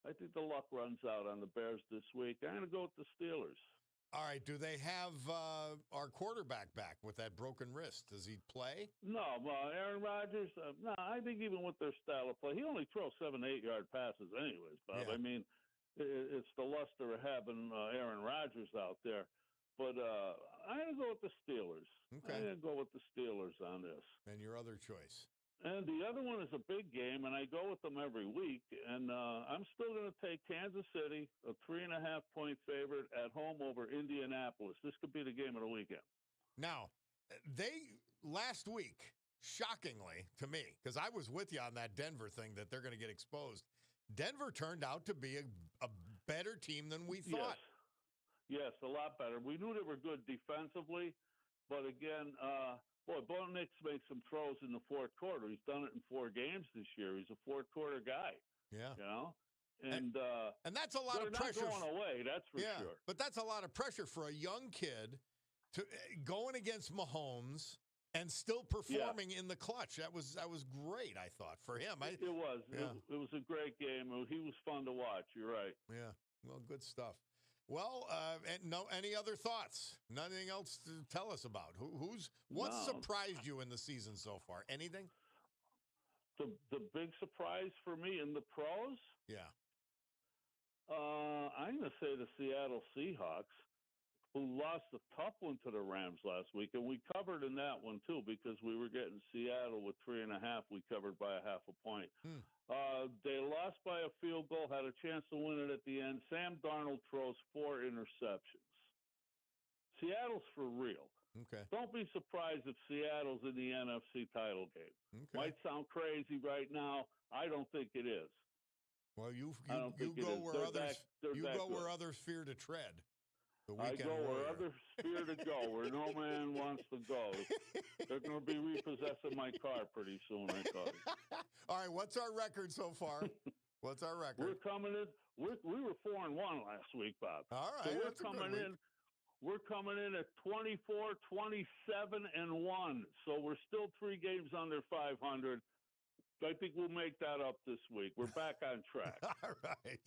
I think the luck runs out on the Bears this week. I'm going to go with the Steelers.
All right. Do they have our quarterback back with that broken wrist? Does he play?
No. Aaron Rodgers, no, I think even with their style of play, he only throws 7 to 8-yard passes anyways, Bob.
Yeah.
I mean, it's the luster of having Aaron Rodgers out there. But I'm going to go with the Steelers.
Okay.
I'm going to go with the Steelers on this.
And your other choice?
And the other one is a big game, and I go with them every week. And I'm still going to take Kansas City, a 3.5-point favorite at home over Indianapolis. This could be the game of the weekend.
Now, last week, shockingly to me, because I was with you on that Denver thing that they're going to get exposed, Denver turned out to be a better team than we thought.
Yes, a lot better. We knew they were good defensively, but again, Bo Nix makes some throws in the fourth quarter. He's done it in 4 games this year. He's a fourth quarter guy.
Yeah.
You know? And
that's a lot of pressure.
They're not going away, that's for sure.
But that's a lot of pressure for a young kid to going against Mahomes and still performing in the clutch. That was great, I thought, for him.
It was.
Yeah.
It was a great game. He was fun to watch. You're right.
Yeah. Well, good stuff. Well, any other thoughts? Nothing else to tell us about? What surprised you in the season so far? Anything?
The big surprise for me in the pros?
Yeah.
I'm going to say the Seattle Seahawks, who lost a tough one to the Rams last week, and we covered in that one too because we were getting Seattle with 3.5. We covered by 0.5 point. They lost by a field goal, had a chance to win it at the end. Sam Darnold throws 4 interceptions. Seattle's for real.
Okay.
Don't be surprised if Seattle's in the NFC title game.
Okay.
Might sound crazy right now. I don't think it is.
Well, you go where others fear to tread.
I go where others fear to go, where no man wants to go. They're going to be repossessing my car pretty soon, I thought.
All right, what's our record so far? What's our record?
We're coming in. We were 4-1 last week, Bob.
All right,
so we're coming in. We're coming in at 24, 27, and 1. So we're still 3 games under 500. I think we'll make that up this week. We're back on track.
All right.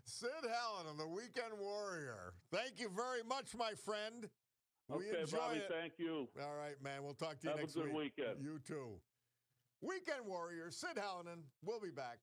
Sid Hallen, the Weekend Warrior. Thank you very much, my friend. We enjoy
Bobby,
it.
thank you.
All right, man. We'll talk to you next week.
Have a good weekend.
You too. Weekend Warrior, Sid Hallen. We'll be back.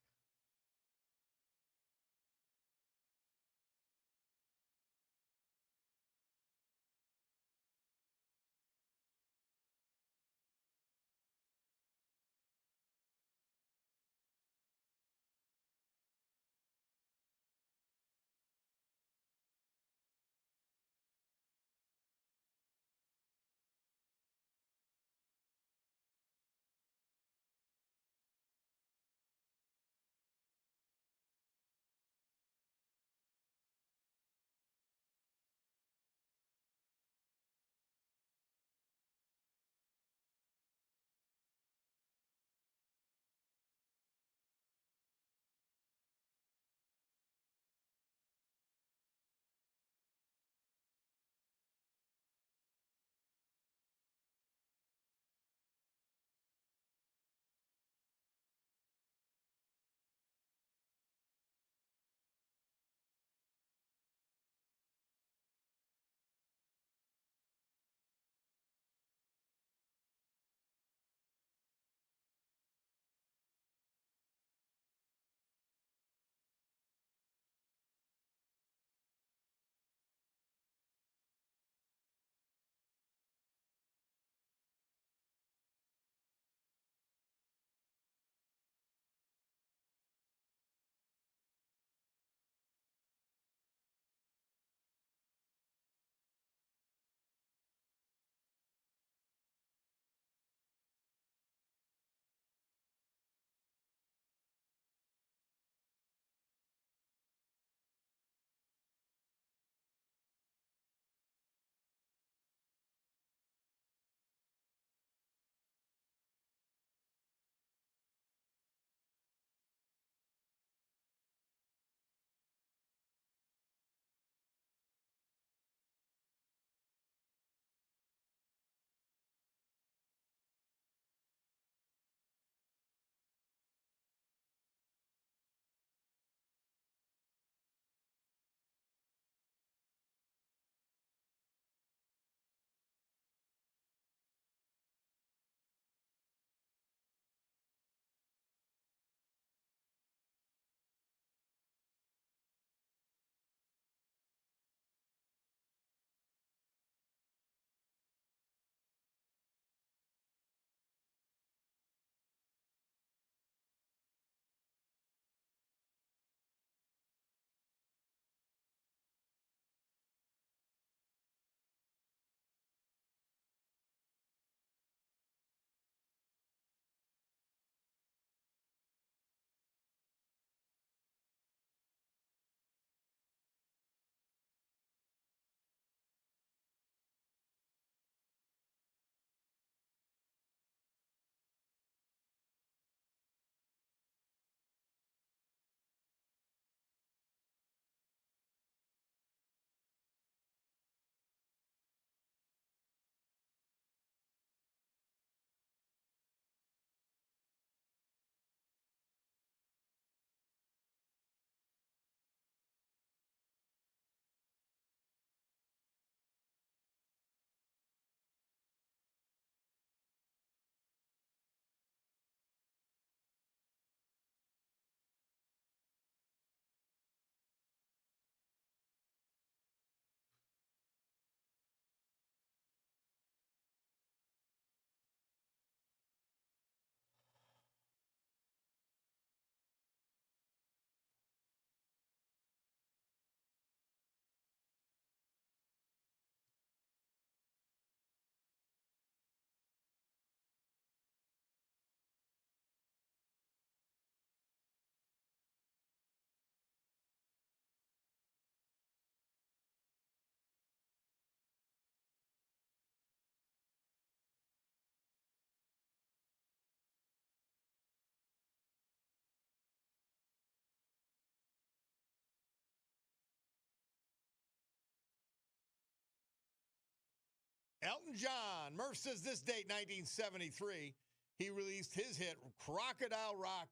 Elton John. Murph says this date, 1973, he released his hit, Crocodile Rock,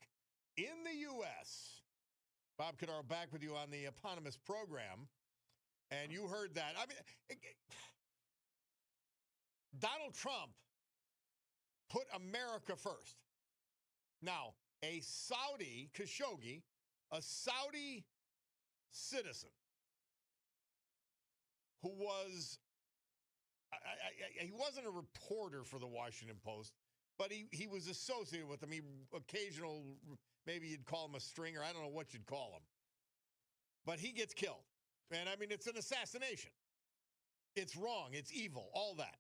in the U.S. Bob Cordaro back with you on the eponymous program. And you heard that. I mean, Donald Trump put America first. Now, a Saudi Khashoggi, a Saudi citizen who was, he wasn't a reporter for the Washington Post, but he was associated with them. He occasional, maybe you'd call him a stringer. I don't know what you'd call him. But he gets killed. And I mean, it's an assassination. It's wrong. It's evil. All that.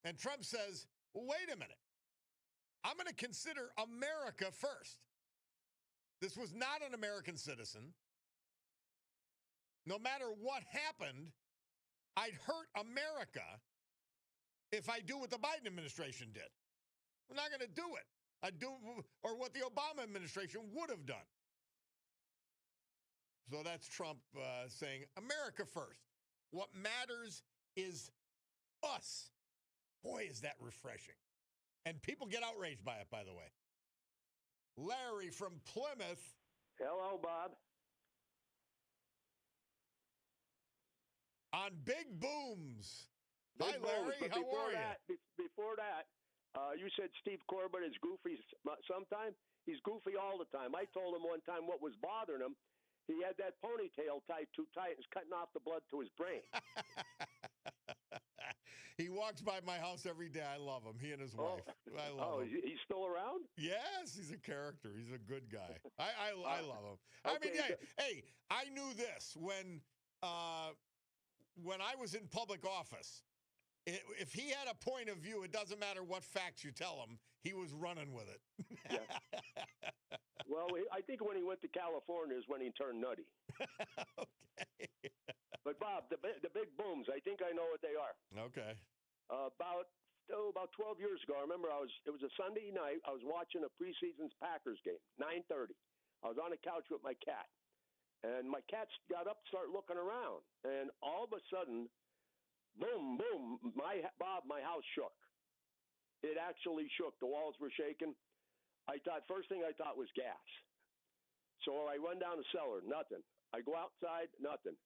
And Trump says, well, wait a minute. I'm going to consider America first. This was not an American citizen. No matter what happened, I'd hurt America if I do what the Biden administration did. I'm not going to do it. I'd do or what the Obama administration would have done. So that's Trump saying, America first. What matters is us. Boy, is that refreshing. And people get outraged by it, by the way. Larry from Plymouth.
Hello, Bob.
On Big Booms.
Big
Hi,
Booms,
Larry.
but
How are you?
Before that, you said Steve Corbett is goofy sometime. He's goofy all the time. I told him one time what was bothering him. He had that ponytail tied too tight and it's cutting off the blood to his brain.
He walks by my house every day. I love him. He and his wife. I love him.
He's still around?
Yes, he's a character. He's a good guy. I love him. I mean, hey, I knew this when I was in public office. If he had a point of view, it doesn't matter what facts you tell him. He was running with it.
Yeah. Well, I think when he went to California is when he turned nutty.
Okay.
But, Bob, the Big Booms, I think I know what they are.
Okay.
About 12 years ago, I remember it was a Sunday night. I was watching a preseason Packers game, 9:30. I was on the couch with my cat. And my cat got up, started looking around. And all of a sudden, boom, boom, my house shook. It actually shook. The walls were shaking. First thing I thought was gas. So I run down the cellar, nothing. I go outside, nothing.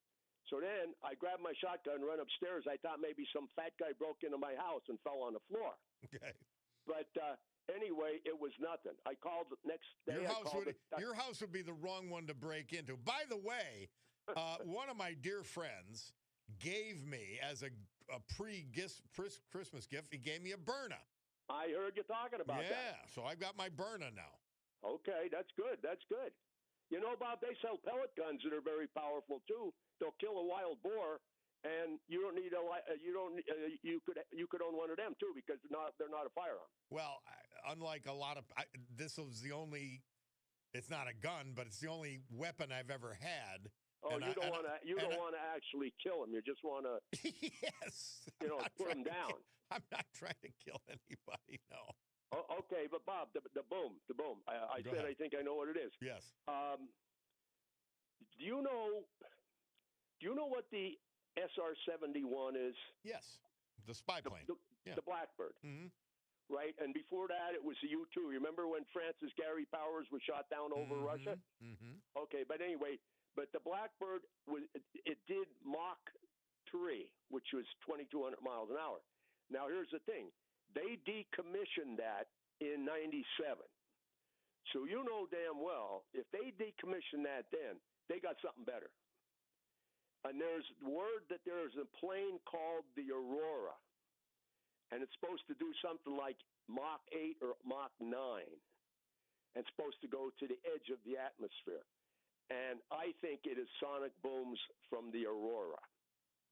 So then I grabbed my shotgun and run upstairs. I thought maybe some fat guy broke into my house and fell on the floor.
Okay.
But anyway, it was nothing. I called the next day.
Your house would be the wrong one to break into. By the way, one of my dear friends gave me as a pre-Christmas gift, he gave me a Byrna.
I heard you talking about that.
Yeah, so I've got my Byrna now.
Okay, that's good. That's good. You know, Bob, they sell pellet guns that are very powerful too. They'll kill a wild boar, and you don't need you could own one of them too because they're not a firearm.
Well, unlike a lot of this was the only. It's not a gun, but it's the only weapon I've ever had.
Oh, you don't want to actually kill them. You just want to.
Yes.
Put them down.
I'm not trying to kill anybody. No.
Oh, okay, but Bob, the boom. I said I think I know what it is.
Yes.
Do you know what the SR-71 is?
Yes. The spy plane.
The Blackbird.
Mm-hmm.
Right, and before that, it was the U-2. Remember when Francis Gary Powers was shot down over Russia?
Mm-hmm.
Okay, but anyway, the Blackbird it did Mach 3, which was 2,200 miles an hour. Now, here's the thing. They decommissioned that in 97. So you know damn well, if they decommissioned that then, they got something better. And there's word that there's a plane called the Aurora. And it's supposed to do something like Mach 8 or Mach 9. And supposed to go to the edge of the atmosphere. And I think it is sonic booms from the Aurora.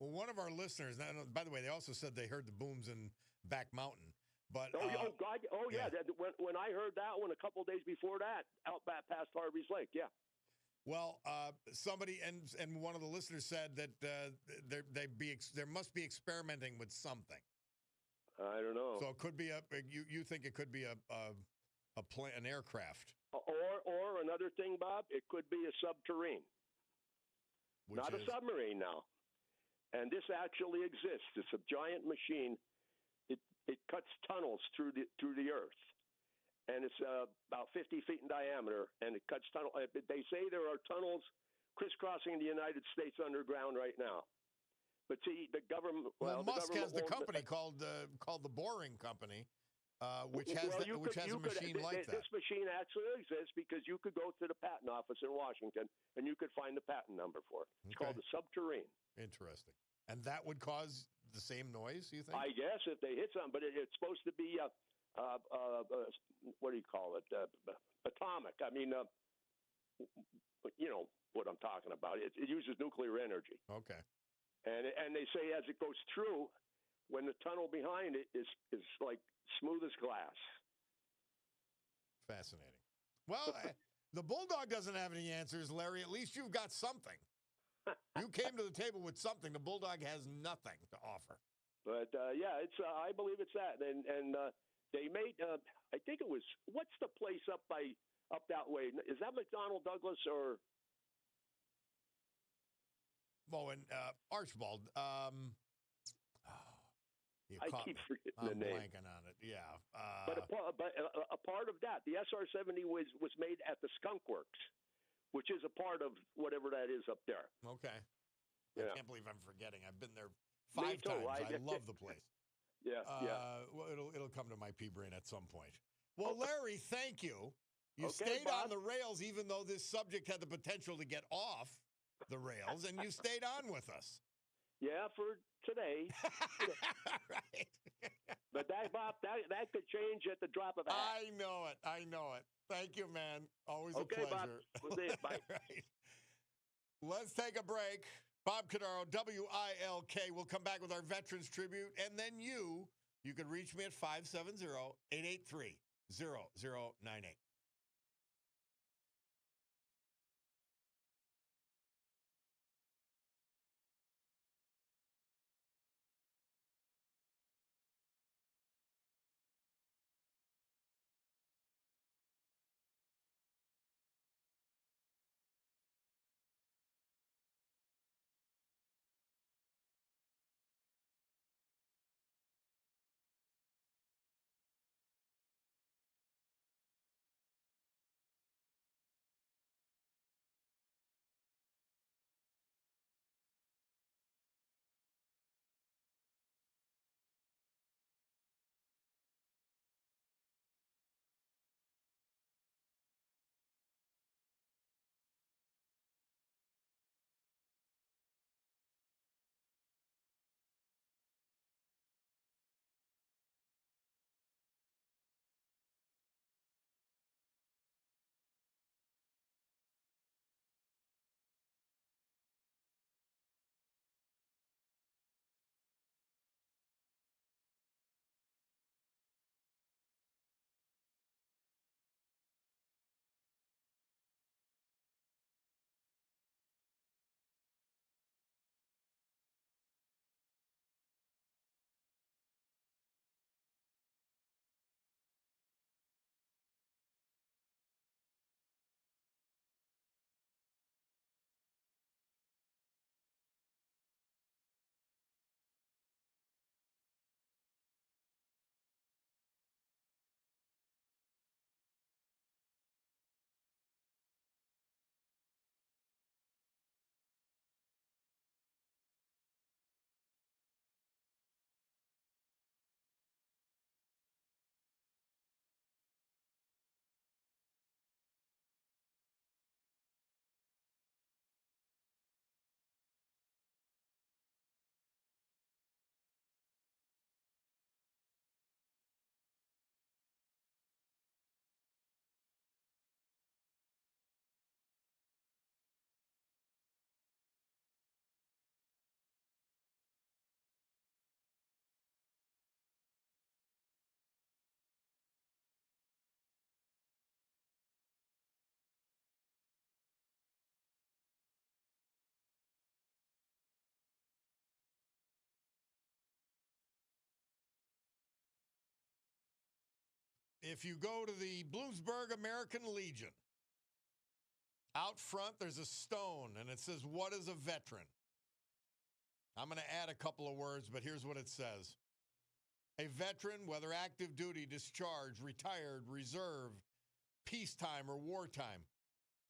Well, one of our listeners, by the way, they also said they heard the booms in Back Mountain. But
God! Yeah. When I heard that one a couple of days before that, out back past Harvey's Lake, yeah.
Well, somebody and one of the listeners said that there must be experimenting with something.
I don't know.
So it could be you think it could be an aircraft,
or another thing, Bob. It could be a submarine, not a submarine now. and this actually exists. It's a giant machine. It cuts tunnels through the earth, and it's about 50 feet in diameter, and it cuts tunnel. They say there are tunnels crisscrossing the United States underground right now. But see, the government.
Well, Musk has the company
it.
called the Boring Company, which has a machine like that.
This machine actually exists because you could go to the patent office in Washington and you could find the patent number for it. It's called the Subterrane.
Interesting. And that would cause the same noise, you think?
I guess if they hit something, but it's supposed to be what do you call it? Atomic. I mean, you know what I'm talking about. It uses nuclear energy.
Okay.
And they say as it goes through, when the tunnel behind it is like smooth as glass.
Fascinating. Well, the Bulldog doesn't have any answers, Larry. At least you've got something. You came to the table with something. The Bulldog has nothing to offer. But
yeah, it's. I believe it's that. And they made. I think it was. What's the place up that way? Is that McDonnell Douglas or?
Oh, and Archibald.
I keep forgetting the name.
I'm blanking on it. Yeah.
But a part of that, the SR-70 was made at the Skunk Works, which is a part of whatever that is up there.
Okay.
Yeah.
I can't believe I'm forgetting. I've been there 5 times. I love the place.
Yeah.
Well, it'll come to my pea brain at some point. Well, Larry, thank you. You stayed
Bob.
on the rails, even though this subject had the potential to get off the rails, and you stayed on with us.
Yeah, for today.
Right.
But Bob, that could change at the drop of a hat.
I know it. Thank you, man. Always a
Okay,
pleasure.
Bob. We'll see you. Bye.
Right. Let's take a break. Bob Cordaro, WILK. We'll come back with our Veterans Tribute. And then you can reach me at 570-883-0098. If you go to the Bloomsburg American Legion, out front there's a stone, and it says, "What is a veteran?" I'm going to add a couple of words, but here's what it says. A veteran, whether active duty, discharged, retired, reserve, peacetime, or wartime,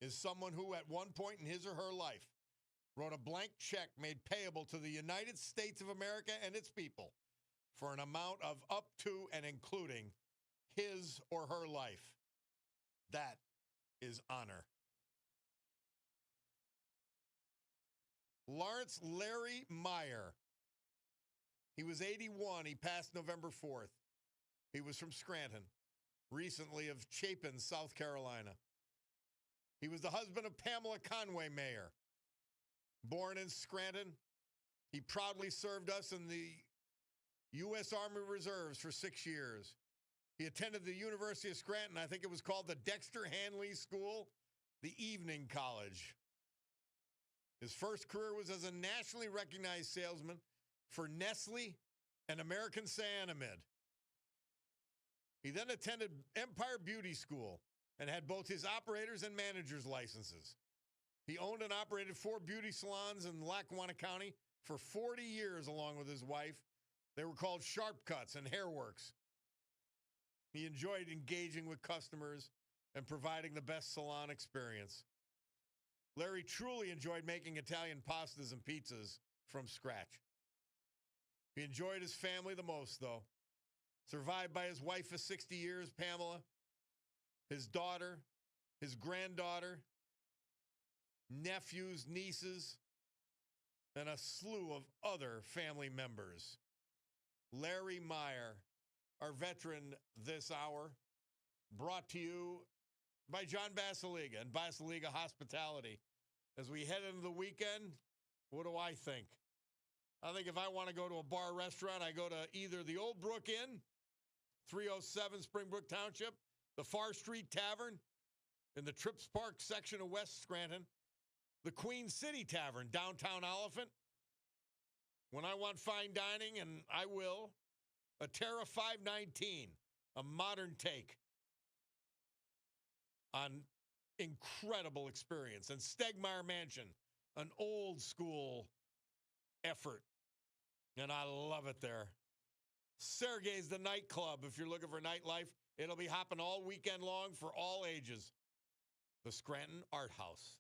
is someone who at one point in his or her life wrote a blank check made payable to the United States of America and its people for an amount of up to and including his or her life. That is honor. Lawrence Larry Meyer. He was 81. He passed November 4th. He was from Scranton, recently of Chapin, South Carolina. He was the husband of Pamela Conway Mayer. Born in Scranton, he proudly served us in the U.S. Army Reserves for 6 years. He attended the University of Scranton. I think it was called the Dexter Hanley School, the evening college. His first career was as a nationally recognized salesman for Nestle and American Cyanamid. He then attended Empire Beauty School and had both his operator's and manager's licenses. He owned and operated 4 beauty salons in Lackawanna County for 40 years along with his wife. They were called Sharp Cuts and Hairworks. He enjoyed engaging with customers and providing the best salon experience. Larry truly enjoyed making Italian pastas and pizzas from scratch. He enjoyed his family the most, though. Survived by his wife for 60 years, Pamela, his daughter, his granddaughter, nephews, nieces, and a slew of other family members. Larry Meyer, our veteran this hour, brought to you by John Basiliga and Basiliga Hospitality. As we head into the weekend, what do I think? I think if I want to go to a bar restaurant, I go to either the Old Brook Inn, 307 Springbrook Township, the Far Street Tavern in the Trips Park section of West Scranton, the Queen City Tavern, downtown Oliphant. When I want fine dining, and I will, a Terra 519, a modern take on incredible experience, and Stegmeyer Mansion, an old school effort, and I love it there. Sergei's the nightclub. If you're looking for nightlife, it'll be hopping all weekend long for all ages. The Scranton Art House.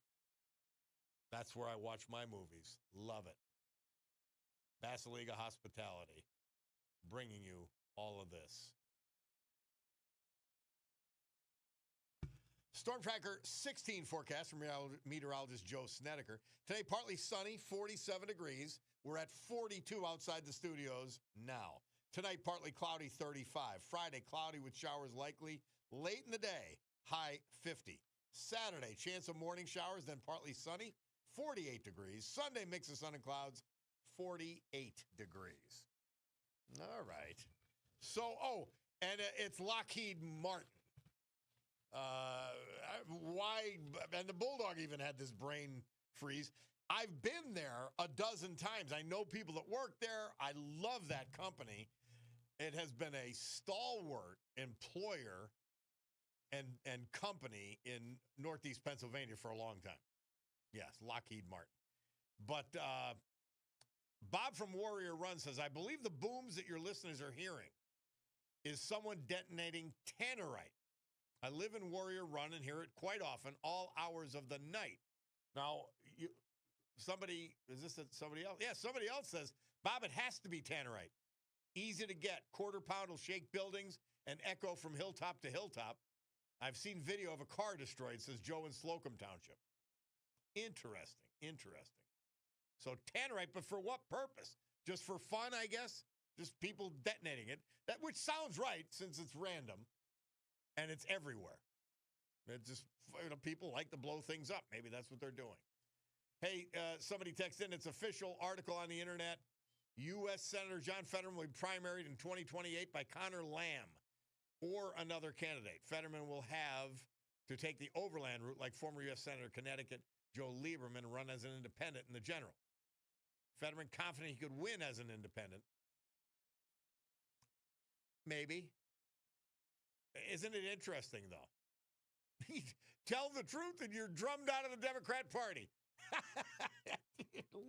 That's where I watch my movies. Love it. Basiliga Hospitality, bringing you all of this. Storm Tracker 16 forecast from meteorologist Joe Snedeker. Today, partly sunny, 47 degrees. We're at 42 outside the studios now. Tonight, partly cloudy, 35. Friday, cloudy with showers likely late in the day, high 50. Saturday, chance of morning showers, then partly sunny, 48 degrees. Sunday, mix of sun and clouds, 48 degrees. All right. So, and it's Lockheed Martin. Why? And the Bulldog even had this brain freeze. I've been there a dozen times. I know people that work there. I love that company. It has been a stalwart employer and company in Northeast Pennsylvania for a long time. Yes, Lockheed Martin. But Bob from Warrior Run says, I believe the booms that your listeners are hearing is someone detonating tannerite. I live in Warrior Run and hear it quite often, all hours of the night. Now, somebody else? Yeah, somebody else says, Bob, it has to be tannerite. Easy to get. Quarter pound will shake buildings and echo from hilltop to hilltop. I've seen video of a car destroyed, says Joe in Slocum Township. Interesting. So tannerite, but for what purpose? Just for fun, I guess? Just people detonating it. That, which sounds right since it's random and it's everywhere. It just, people like to blow things up. Maybe that's what they're doing. Hey, somebody texted in, it's official article on the internet. U.S. Senator John Fetterman will be primaried in 2028 by Connor Lamb or another candidate. Fetterman will have to take the overland route like former U.S. Senator Connecticut Joe Lieberman and run as an independent in the general. Fetterman confident he could win as an independent. Maybe. Isn't it interesting, though? Tell the truth and you're drummed out of the Democrat Party.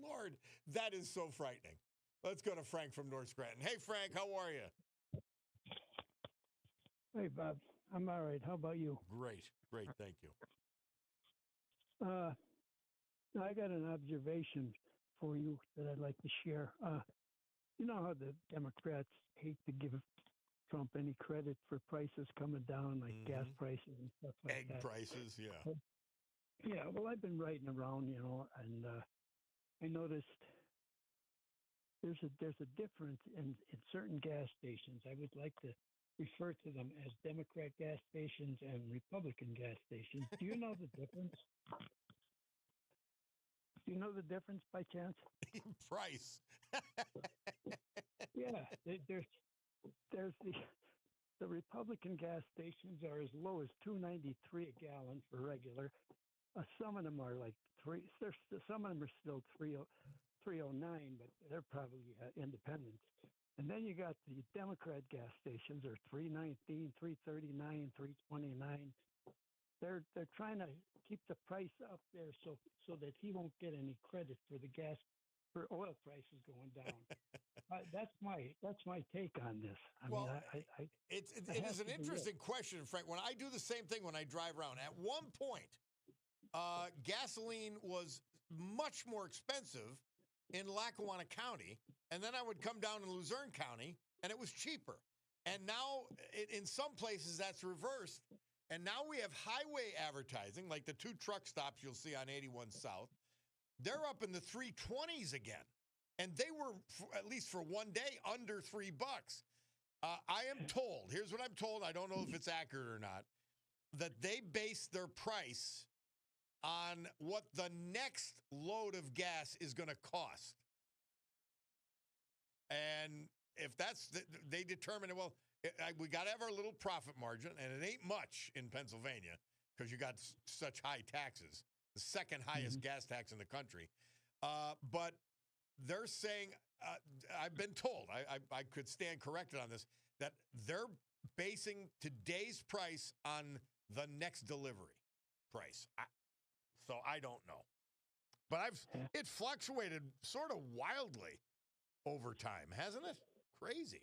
Lord, that is so frightening. Let's go to Frank from North Scranton. Hey, Frank, how are you?
Hey, Bob. I'm all right. How about you?
Great, thank you.
I got an observation for you that I'd like to share. You know how the Democrats hate to give Trump any credit for prices coming down, like gas prices and stuff like
Egg
that.
prices, yeah.
But, yeah, well, I've been riding around, and I noticed there's a difference in certain gas stations. I would like to refer to them as Democrat gas stations and Republican gas stations. Do you know the difference? Do you know the difference by chance?
Price.
Yeah, there's the Republican gas stations are as low as $2.93 a gallon for regular. Some of them are like three. Some of them are still 309, but they're probably independents. And then you got the Democrat gas stations are 319, 339, 329. They're trying to keep the price up there so that he won't get any credit for oil prices going down. That's my take on this.
It is an interesting question, Frank. When I do the same thing when I drive around, at one point, gasoline was much more expensive in Lackawanna County, and then I would come down in Luzerne County, and it was cheaper. And now, in some places, that's reversed. And now we have highway advertising, like the 2 truck stops you'll see on 81 South. They're up in the 320s again. And they were, at least for one day, under $3. I am told, here's what I'm told, I don't know if it's accurate or not, that they base their price on what the next load of gas is going to cost. And if that's, they determine, well, we got to have our little profit margin, and it ain't much in Pennsylvania because you got such high taxes, the second highest gas tax in the country. But they're saying, I've been told, I could stand corrected on this, that they're basing today's price on the next delivery price. So I don't know. But it fluctuated sort of wildly over time, hasn't it? Crazy.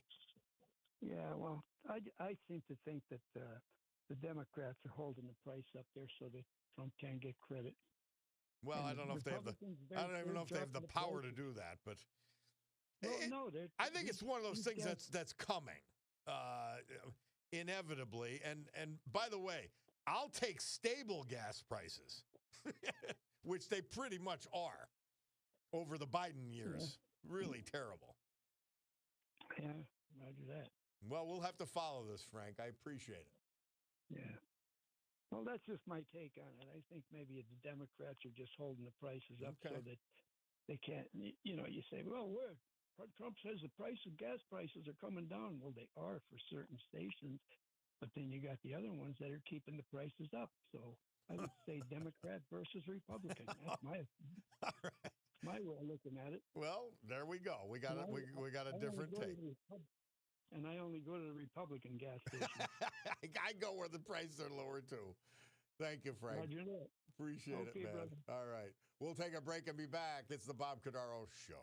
Yeah, well, I seem to think that the Democrats are holding the price up there so that Trump can't get credit.
Well,
And
I don't know if they have I don't even know if they have the power to do that, but I think it's one of those things that's coming inevitably. And by the way, I'll take stable gas prices, which they pretty much are over the Biden years. Yeah. Really terrible.
Yeah, roger that.
Well, we'll have to follow this, Frank. I appreciate it.
Yeah. Well, that's just my take on it. I think maybe the Democrats are just holding the prices up so that they can't, you say, well, Trump says the gas prices are coming down. Well, they are for certain stations, but then you got the other ones that are keeping the prices up. So I would say Democrat versus Republican. That's my way of looking at it.
Well, there we go. We got a different take.
And I only go to the Republican gas station.
I go where the prices are lower, too. Thank you, Frank. Appreciate it, man. Brother. All right. We'll take a break and be back. It's the Bob Cordaro Show.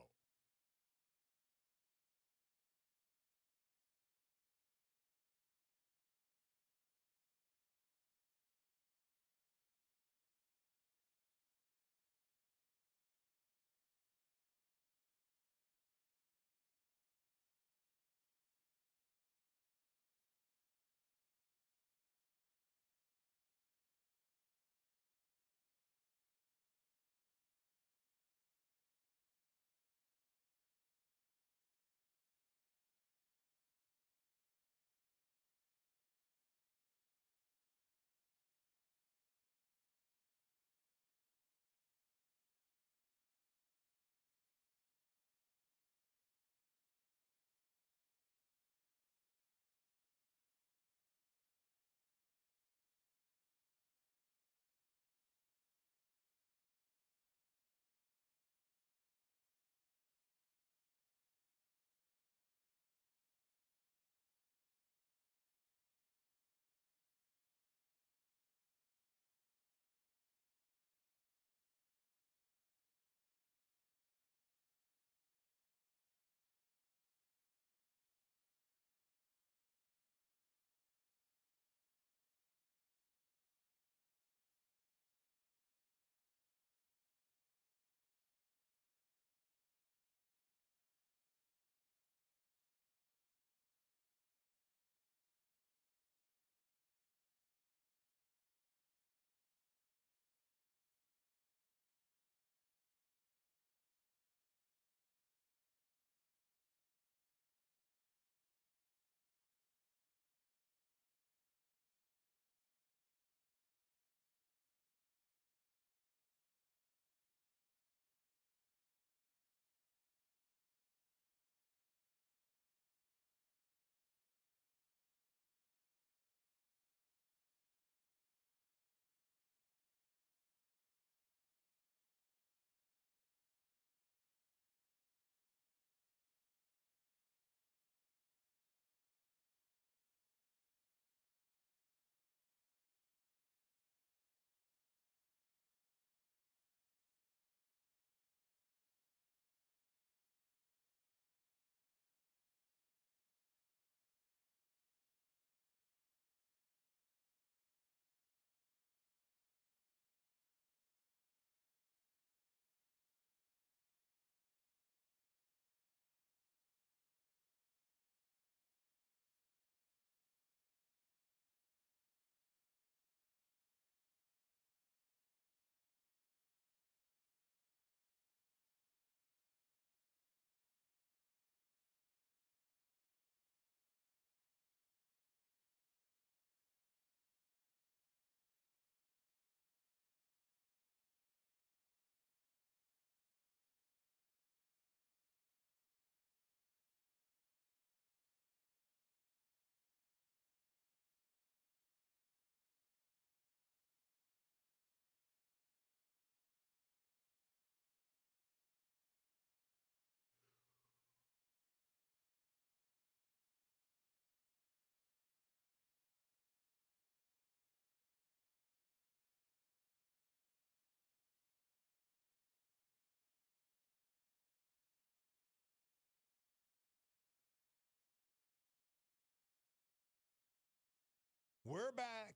We're back.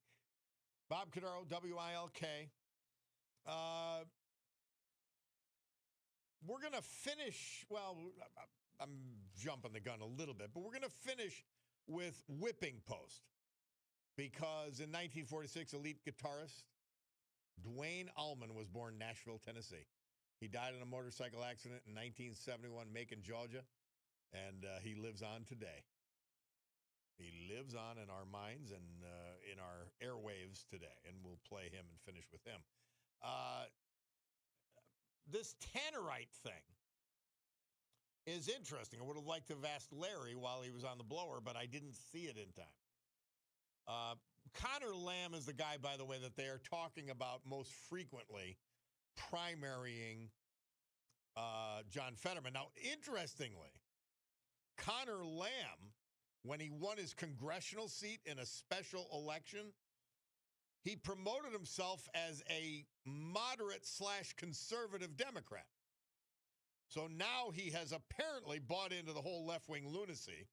Bob Cordaro, WILK. We're going to finish, well, I'm jumping the gun a little bit, but we're going to finish with Whipping Post. Because in 1946, elite guitarist Duane Allman was born in Nashville, Tennessee. He died in a motorcycle accident in 1971, Macon, Georgia, and he lives on today. He lives on in our minds and in our airwaves today, and we'll play him and finish with him. This tannerite thing is interesting. I would have liked to have asked Larry while he was on the blower, but I didn't see it in time. Connor Lamb is the guy, by the way, that they are talking about most frequently primarying John Fetterman. Now, interestingly, Connor Lamb, when he won his congressional seat in a special election, he promoted himself as a moderate/conservative Democrat. So now he has apparently bought into the whole left-wing lunacy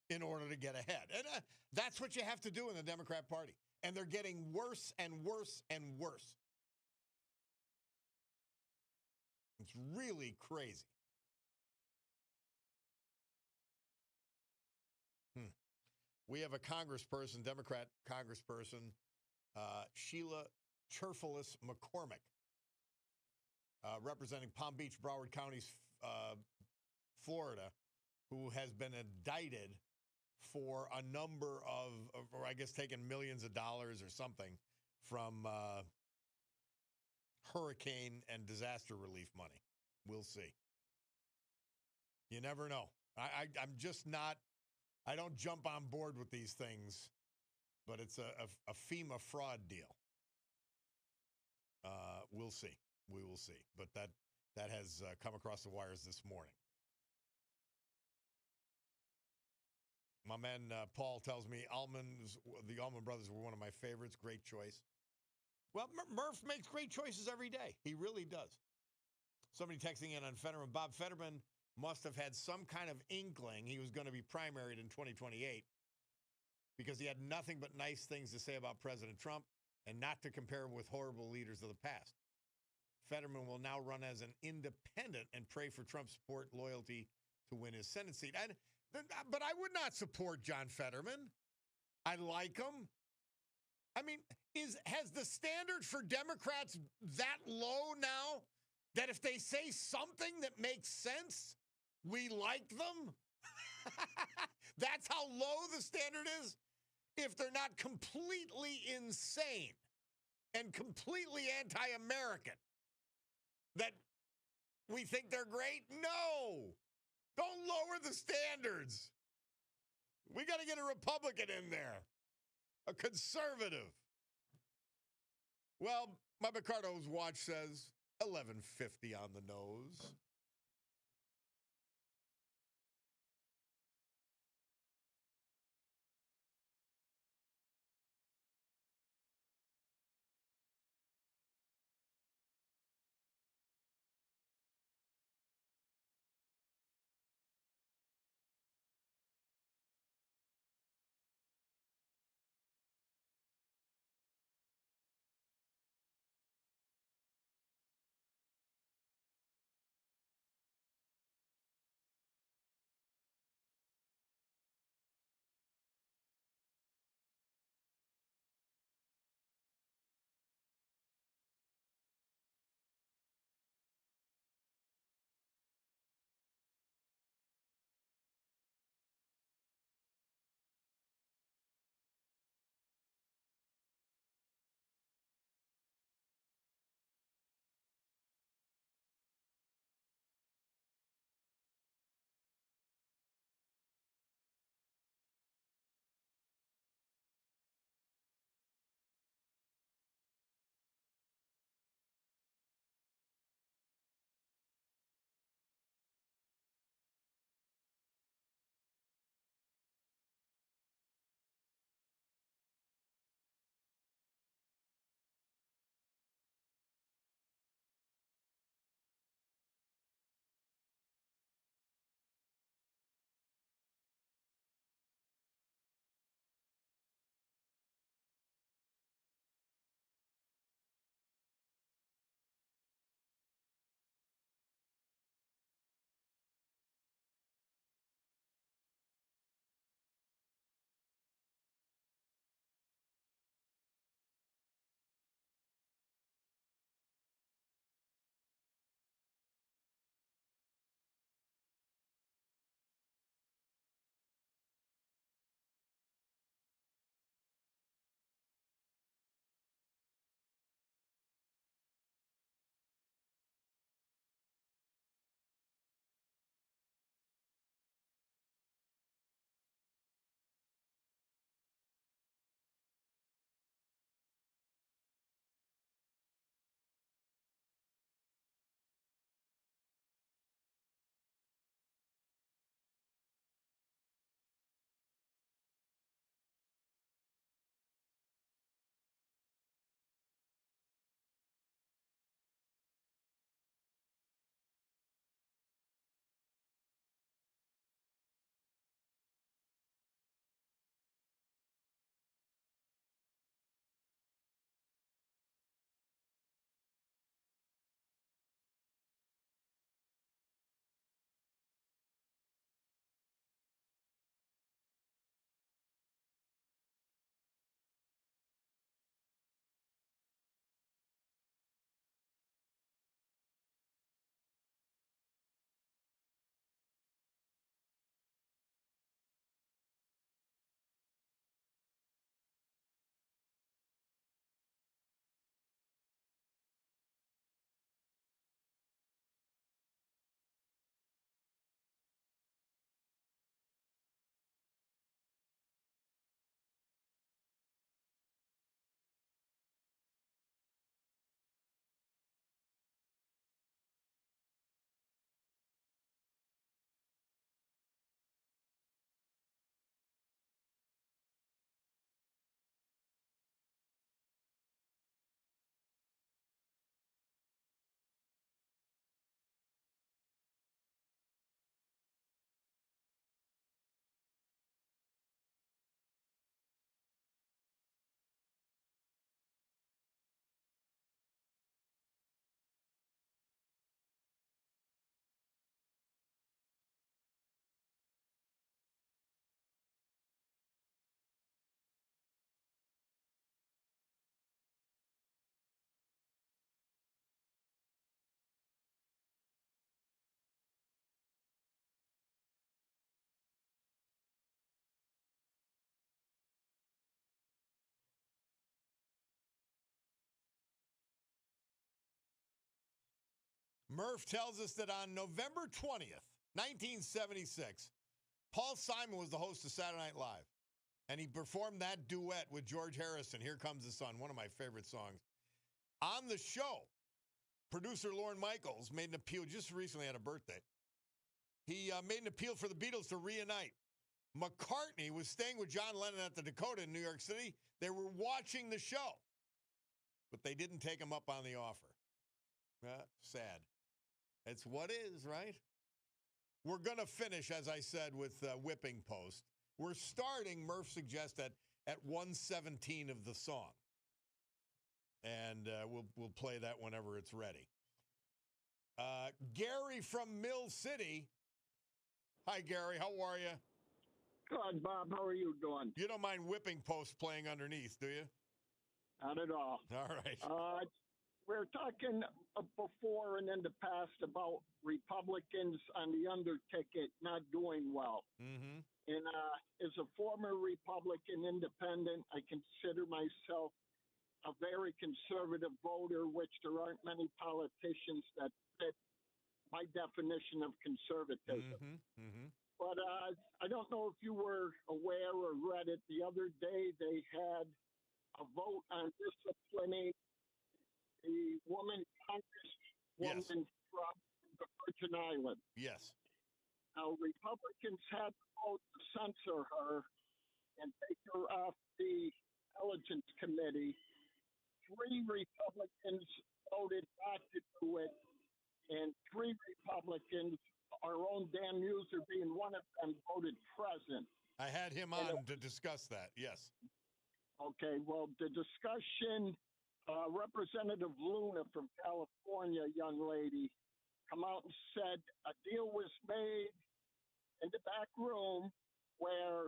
in order to get ahead. And that's what you have to do in the Democrat Party. And they're getting worse and worse and worse. It's really crazy. We have a congressperson, Democrat congressperson, Sheila Cherfulis McCormick, representing Palm Beach, Broward counties, Florida, who has been indicted for a number of, or I guess taking millions of dollars or something from hurricane and disaster relief money. We'll see. You never know. I'm just not, I don't jump on board with these things, but it's a FEMA fraud deal. We'll see. We will see. But that has come across the wires this morning. My man Paul tells me the Allman Brothers were one of my favorites. Great choice. Well, Murph makes great choices every day. He really does. Somebody texting in on Fetterman. Bob Fetterman must have had some kind of inkling he was going to be primaried in 2028 because he had nothing but nice things to say about President Trump and not to compare with horrible leaders of the past. Fetterman will now run as an independent and pray for Trump's support, loyalty to win his Senate seat. But I would not support John Fetterman. I like him. I mean, has the standard for Democrats that low now that if they say something that makes sense, we like them? That's how low the standard is? If they're not completely insane and completely anti-American, that we think they're great? No. Don't lower the standards. We got to get a Republican in there, a conservative. Well, my Picardo's watch says 11:50 on the nose. Murph tells us that on November 20th, 1976, Paul Simon was the host of Saturday Night Live, and he performed that duet with George Harrison, Here Comes the Sun, one of my favorite songs. On the show, producer Lorne Michaels made an appeal, just recently had a birthday. He made an appeal for the Beatles to reunite. McCartney was staying with John Lennon at the Dakota in New York City. They were watching the show, but they didn't take him up on the offer. Sad. It's what is, right? We're going to finish, as I said, with Whipping Post. We're starting, Murph suggests, at 1:17 of the song. And we'll play that whenever it's ready. Gary from Mill City. Hi, Gary. How are you?
Good, Bob. How are you doing?
You don't mind Whipping Post playing underneath, do you?
Not at all.
All right.
We're talking before and in the past about Republicans on the under ticket not doing well.
Mm-hmm.
And as a former Republican independent, I consider myself a very conservative voter, which there aren't many politicians that fit my definition of conservatism.
Mm-hmm. Mm-hmm.
But I don't know if you were aware or read it. The other day they had a vote on disciplining the woman congresswoman from the Virgin Islands.
Yes.
Now, Republicans had to vote to censor her and take her off the Intelligence Committee. 3 Republicans voted not to do it, and 3 Republicans, our own Dan Muser being one of them, voted present.
I had him on to discuss that, yes.
Okay, well, the discussion, Representative Luna from California, young lady, come out and said a deal was made in the back room where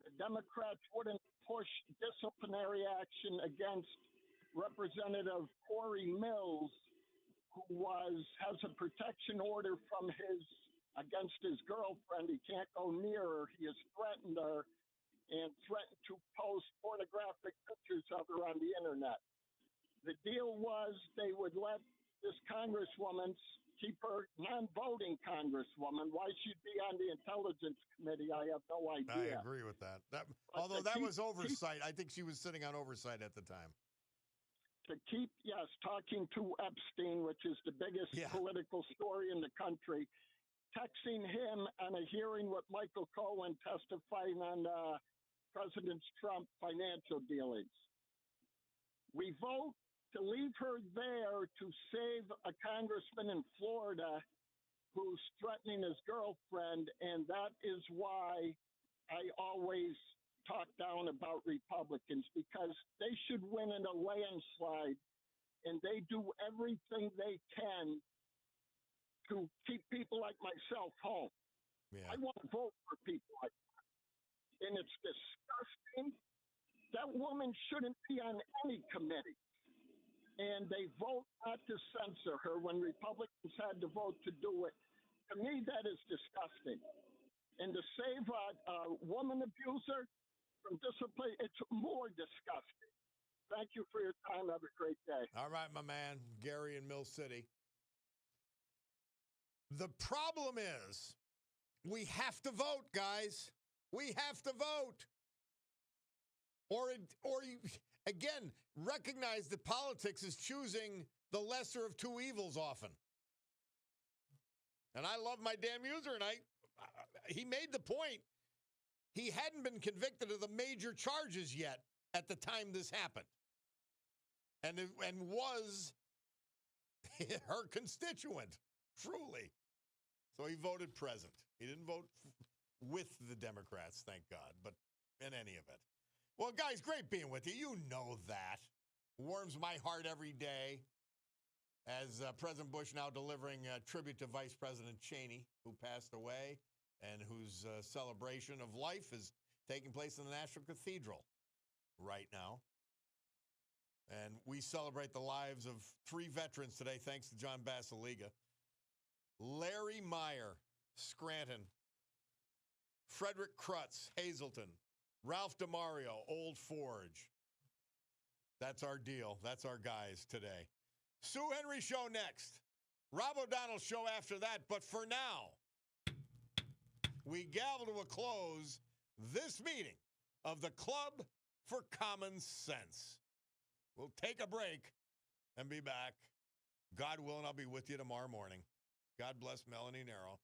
the Democrats wouldn't push disciplinary action against Representative Corey Mills, who has a protection order from against his girlfriend. He can't go near her. He has threatened her and threatened to post pornographic pictures of her on the internet. The deal was they would let this congresswoman keep her non-voting congresswoman. Why she'd be on the Intelligence Committee, I have no idea.
I agree with that. Although that was oversight. I think she was sitting on oversight at the time.
To keep, talking to Epstein, which is the biggest political story in the country, texting him on a hearing with Michael Cohen testifying on President Trump financial dealings. We vote to leave her there to save a congressman in Florida who's threatening his girlfriend, and that is why I always talk down about Republicans, because they should win in a landslide, and they do everything they can to keep people like myself home.
Yeah.
I won't vote for people like that. And it's disgusting. That woman shouldn't be on any committee. And they vote not to censor her when Republicans had to vote to do it. To me, that is disgusting. And to save a woman abuser from discipline, it's more disgusting. Thank you for your time. Have a great day.
All right, my man, Gary in Mill City. The problem is we have to vote, guys. We have to vote. Or again, recognize that politics is choosing the lesser of two evils often. And I love my Dan Muser, and he made the point. He hadn't been convicted of the major charges yet at the time this happened. And was her constituent, truly. So he voted present. He didn't vote with the Democrats, thank God, but in any event. Well, guys, great being with you. You know that. Warms my heart every day as President Bush now delivering a tribute to Vice President Cheney, who passed away and whose celebration of life is taking place in the National Cathedral right now. And we celebrate the lives of 3 veterans today, thanks to John Basiliga. Larry Meyer, Scranton. Frederick Krutz, Hazleton. Ralph DeMario, Old Forge. That's our deal. That's our guys today. Sue Henry Show next. Rob O'Donnell show after that. But for now, we gavel to a close this meeting of the Club for Common Sense. We'll take a break and be back. God willing, I'll be with you tomorrow morning. God bless Melanie Nero.